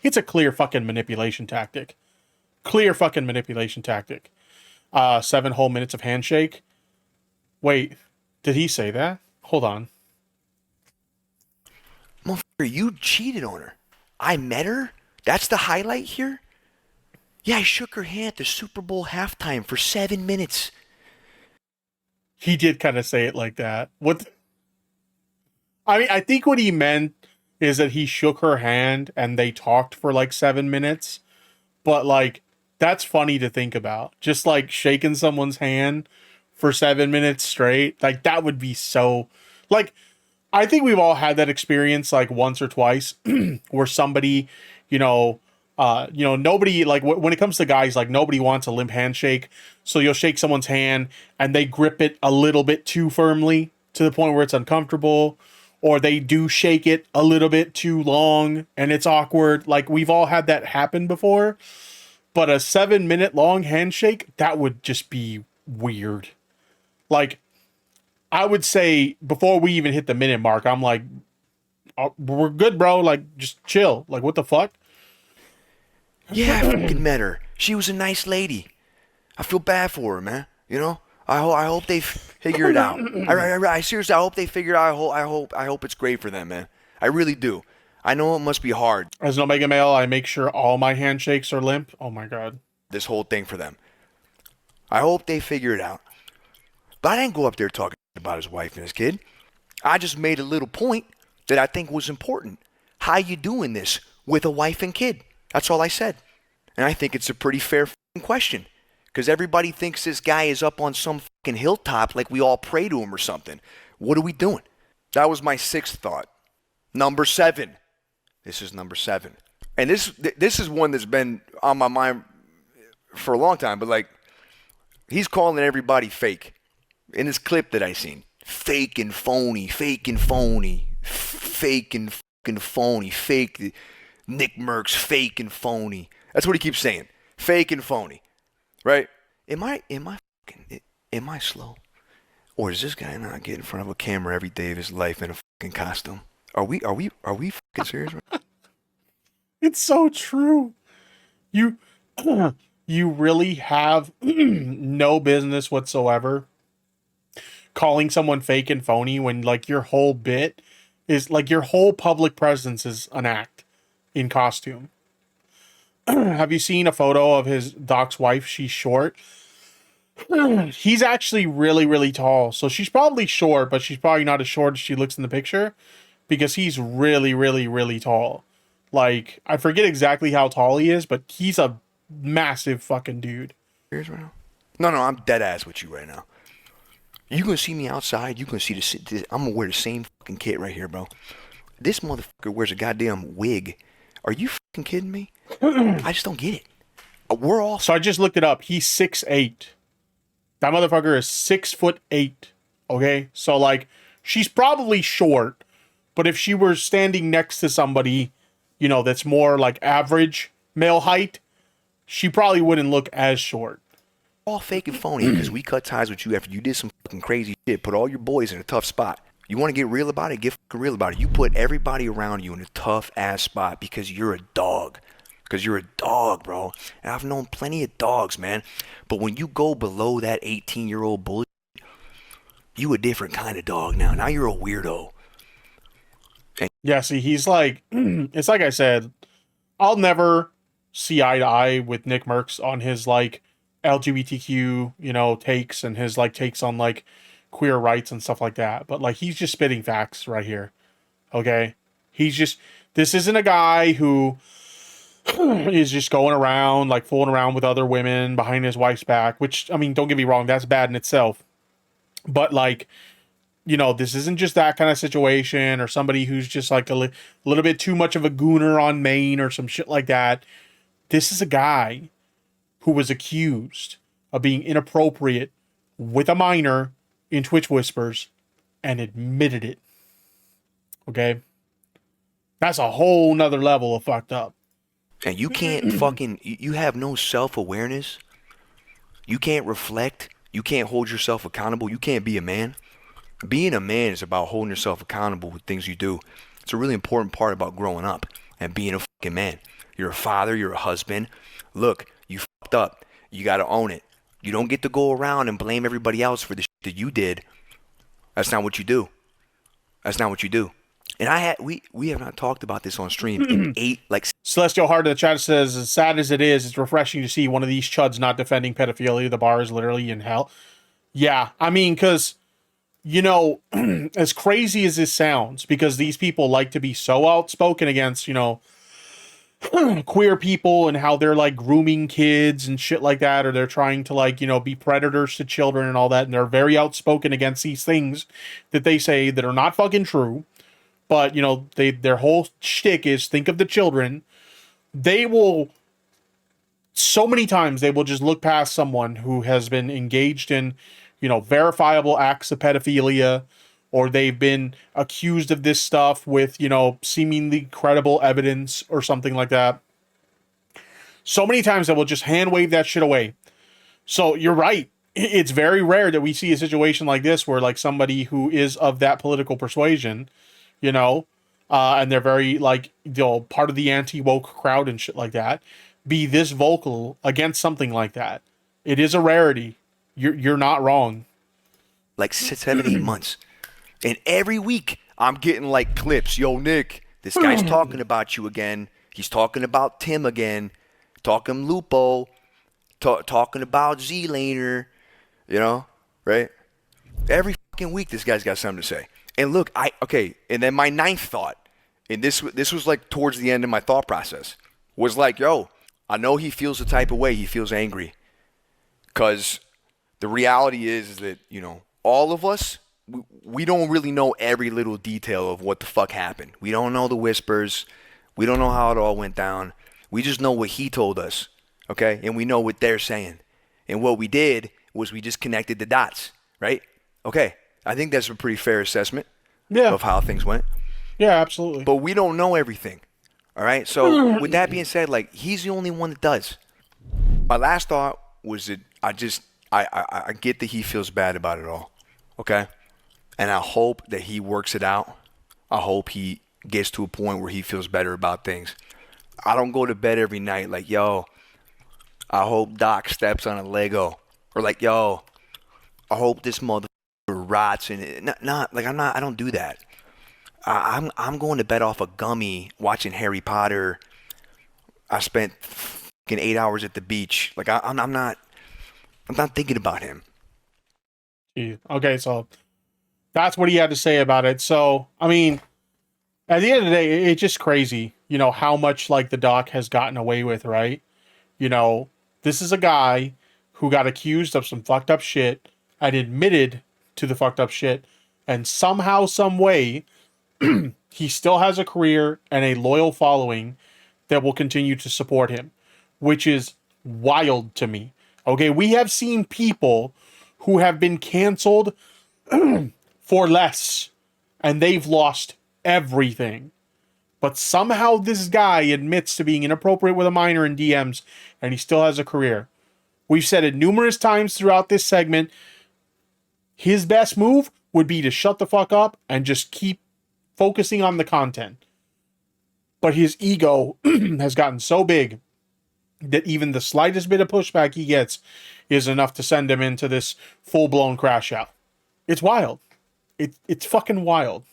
It's a clear fucking manipulation tactic. Clear fucking manipulation tactic. 7 whole minutes of handshake. Wait, did he say that? Hold on. Motherfucker, you cheated on her. I met her? That's the highlight here? Yeah, I shook her hand at the Super Bowl halftime for 7 minutes. He did kind of say it like that. I mean, I think what he meant is that he shook her hand and they talked for like 7 minutes. But like, that's funny to think about. Just like shaking someone's hand for 7 minutes straight. Like, that would be so, like, I think we've all had that experience like once or twice where somebody, nobody, like when it comes to guys, like nobody wants a limp handshake. So you'll shake someone's hand and they grip it a little bit too firmly to the point where it's uncomfortable, or they do shake it a little bit too long and it's awkward. Like, we've all had that happen before, but a 7-minute long handshake, that would just be weird. Like, I would say before we even hit the minute mark, I'm like, oh, we're good, bro. Like, just chill. Like, what the fuck? Yeah, I fucking met her. She was a nice lady. I feel bad for her, man. You know, I hope they figure it out. I seriously, I hope they figure it out. I hope it's great for them, man. I really do. I know it must be hard. As an Omega male, I make sure all my handshakes are limp. Oh my god. This whole thing for them. I hope they figure it out. But I didn't go up there talking about his wife and his kid. I just made a little point that I think was important. How you doing this with a wife and kid? That's all I said. And I think it's a pretty fair question. Because everybody thinks this guy is up on some fucking hilltop like we all pray to him or something. What are we doing? That was my 6th thought. Number 7. This is number 7. And this is one that's been on my mind for a long time. But like, he's calling everybody fake. In this clip that I seen. Fake and phony, fake and phony, fake and fucking phony, fake. Nick Merckx, fake and phony. That's what he keeps saying. Fake and phony. Right? Am I slow? Or does this guy not get in front of a camera every day of his life in a fucking costume? Are we fucking serious? It's so true. You really have no business whatsoever calling someone fake and phony when like your whole bit is like your whole public presence is an act in costume. Have you seen a photo of his Doc's wife? She's short. He's actually really, really tall. So she's probably short, but she's probably not as short as she looks in the picture because he's really, really, really tall. Like, I forget exactly how tall he is, but he's a massive fucking dude. Right now? No, I'm dead ass with you right now. You gonna see me outside, you gonna see this. I'm gonna wear the same fucking kit right here, bro. This motherfucker wears a goddamn wig. Are you fucking kidding me? I just don't get it. We're all... So I just looked it up. He's 6'8". That motherfucker is 6'8". Okay? So, like, she's probably short, but if she were standing next to somebody, you know, that's more like average male height, she probably wouldn't look as short. All fake and phony because we cut ties with you after you did some fucking crazy shit. Put all your boys in a tough spot. You want to get real about it? Get fucking real about it. You put everybody around you in a tough ass spot because you're a dog. Because you're a dog, bro. And I've known plenty of dogs, man. But when you go below that 18-year-old bully, you a different kind of dog now. Now you're a weirdo. And yeah, see, he's like, it's like I said, I'll never see eye to eye with Nick Merckx on his like LGBTQ, you know, takes and his like takes on like queer rights and stuff like that. But like, he's just spitting facts right here. Okay. This isn't a guy who is just going around like fooling around with other women behind his wife's back, which, I mean, don't get me wrong, that's bad in itself. But like, you know, this isn't just that kind of situation or somebody who's just like a little bit too much of a gooner on Maine or some shit like that. This is a guy who was accused of being inappropriate with a minor in Twitch Whispers and admitted it. Okay? That's a whole nother level of fucked up. And you can't fucking, you have no self-awareness. You can't reflect. You can't hold yourself accountable. You can't be a man. Being a man is about holding yourself accountable with things you do. It's a really important part about growing up and being a fucking man. You're a father. You're a husband. Look, you fucked up. You got to own it. You don't get to go around and blame everybody else for the shit that you did. That's not what you do. That's not what you do. And we have not talked about this on stream in 8 like. Celestial Heart in the chat says, as sad as it is, it's refreshing to see one of these chuds not defending pedophilia. The bar is literally in hell. Yeah, I mean, because, you know, as crazy as this sounds, because these people like to be so outspoken against, you know, queer people and how they're like grooming kids and shit like that, or they're trying to like, you know, be predators to children and all that, and they're very outspoken against these things that they say that are not fucking true. But, you know, their whole shtick is think of the children. They will, so many times, they will just look past someone who has been engaged in, you know, verifiable acts of pedophilia, or they've been accused of this stuff with, you know, seemingly credible evidence or something like that. So many times they will just hand wave that shit away. So you're right. It's very rare that we see a situation like this where like somebody who is of that political persuasion, you know, and they're very like, you know, part of the anti-woke crowd and shit like that, be this vocal against something like that. It is a rarity. You're not wrong. Like 7, 8 months. And every week I'm getting like clips. Yo, Nick, this guy's talking about you again. He's talking about Tim again. Talking Lupo. Talking about Z-Laner. You know, right? Every fucking week this guy's got something to say. And look, and then my 9th thought, and this was like towards the end of my thought process, was like, yo, I know he feels the type of way. He feels angry. Because the reality is that, you know, all of us, we don't really know every little detail of what the fuck happened. We don't know the whispers. We don't know how it all went down. We just know what he told us, okay? And we know what they're saying. And what we did was we just connected the dots, right? Okay. I think that's a pretty fair assessment of how things went. Yeah, absolutely. But we don't know everything. All right? So with that being said, like, he's the only one that does. My last thought was that I get that he feels bad about it all. Okay? And I hope that he works it out. I hope he gets to a point where he feels better about things. I don't go to bed every night like, yo, I hope Doc steps on a Lego. Or like, yo, I hope this motherfucker rots in it. I don't do that. I'm going to bed off a gummy watching Harry Potter. I spent fucking 8 hours at the beach. Like I'm not thinking about him. Okay, so that's what he had to say about it. So, I mean, at the end of the day, it's just crazy, you know, how much like the doc has gotten away with, right? You know, this is a guy who got accused of some fucked up shit and admitted to the fucked up shit, and somehow, some way, he still has a career and a loyal following that will continue to support him, which is wild to me. Okay, we have seen people who have been canceled for less, and they've lost everything. But somehow this guy admits to being inappropriate with a minor in DMs, and he still has a career. We've said it numerous times throughout this segment. His best move would be to shut the fuck up and just keep focusing on the content. But his ego has gotten so big that even the slightest bit of pushback he gets is enough to send him into this full-blown crash out. It's wild. It's fucking wild.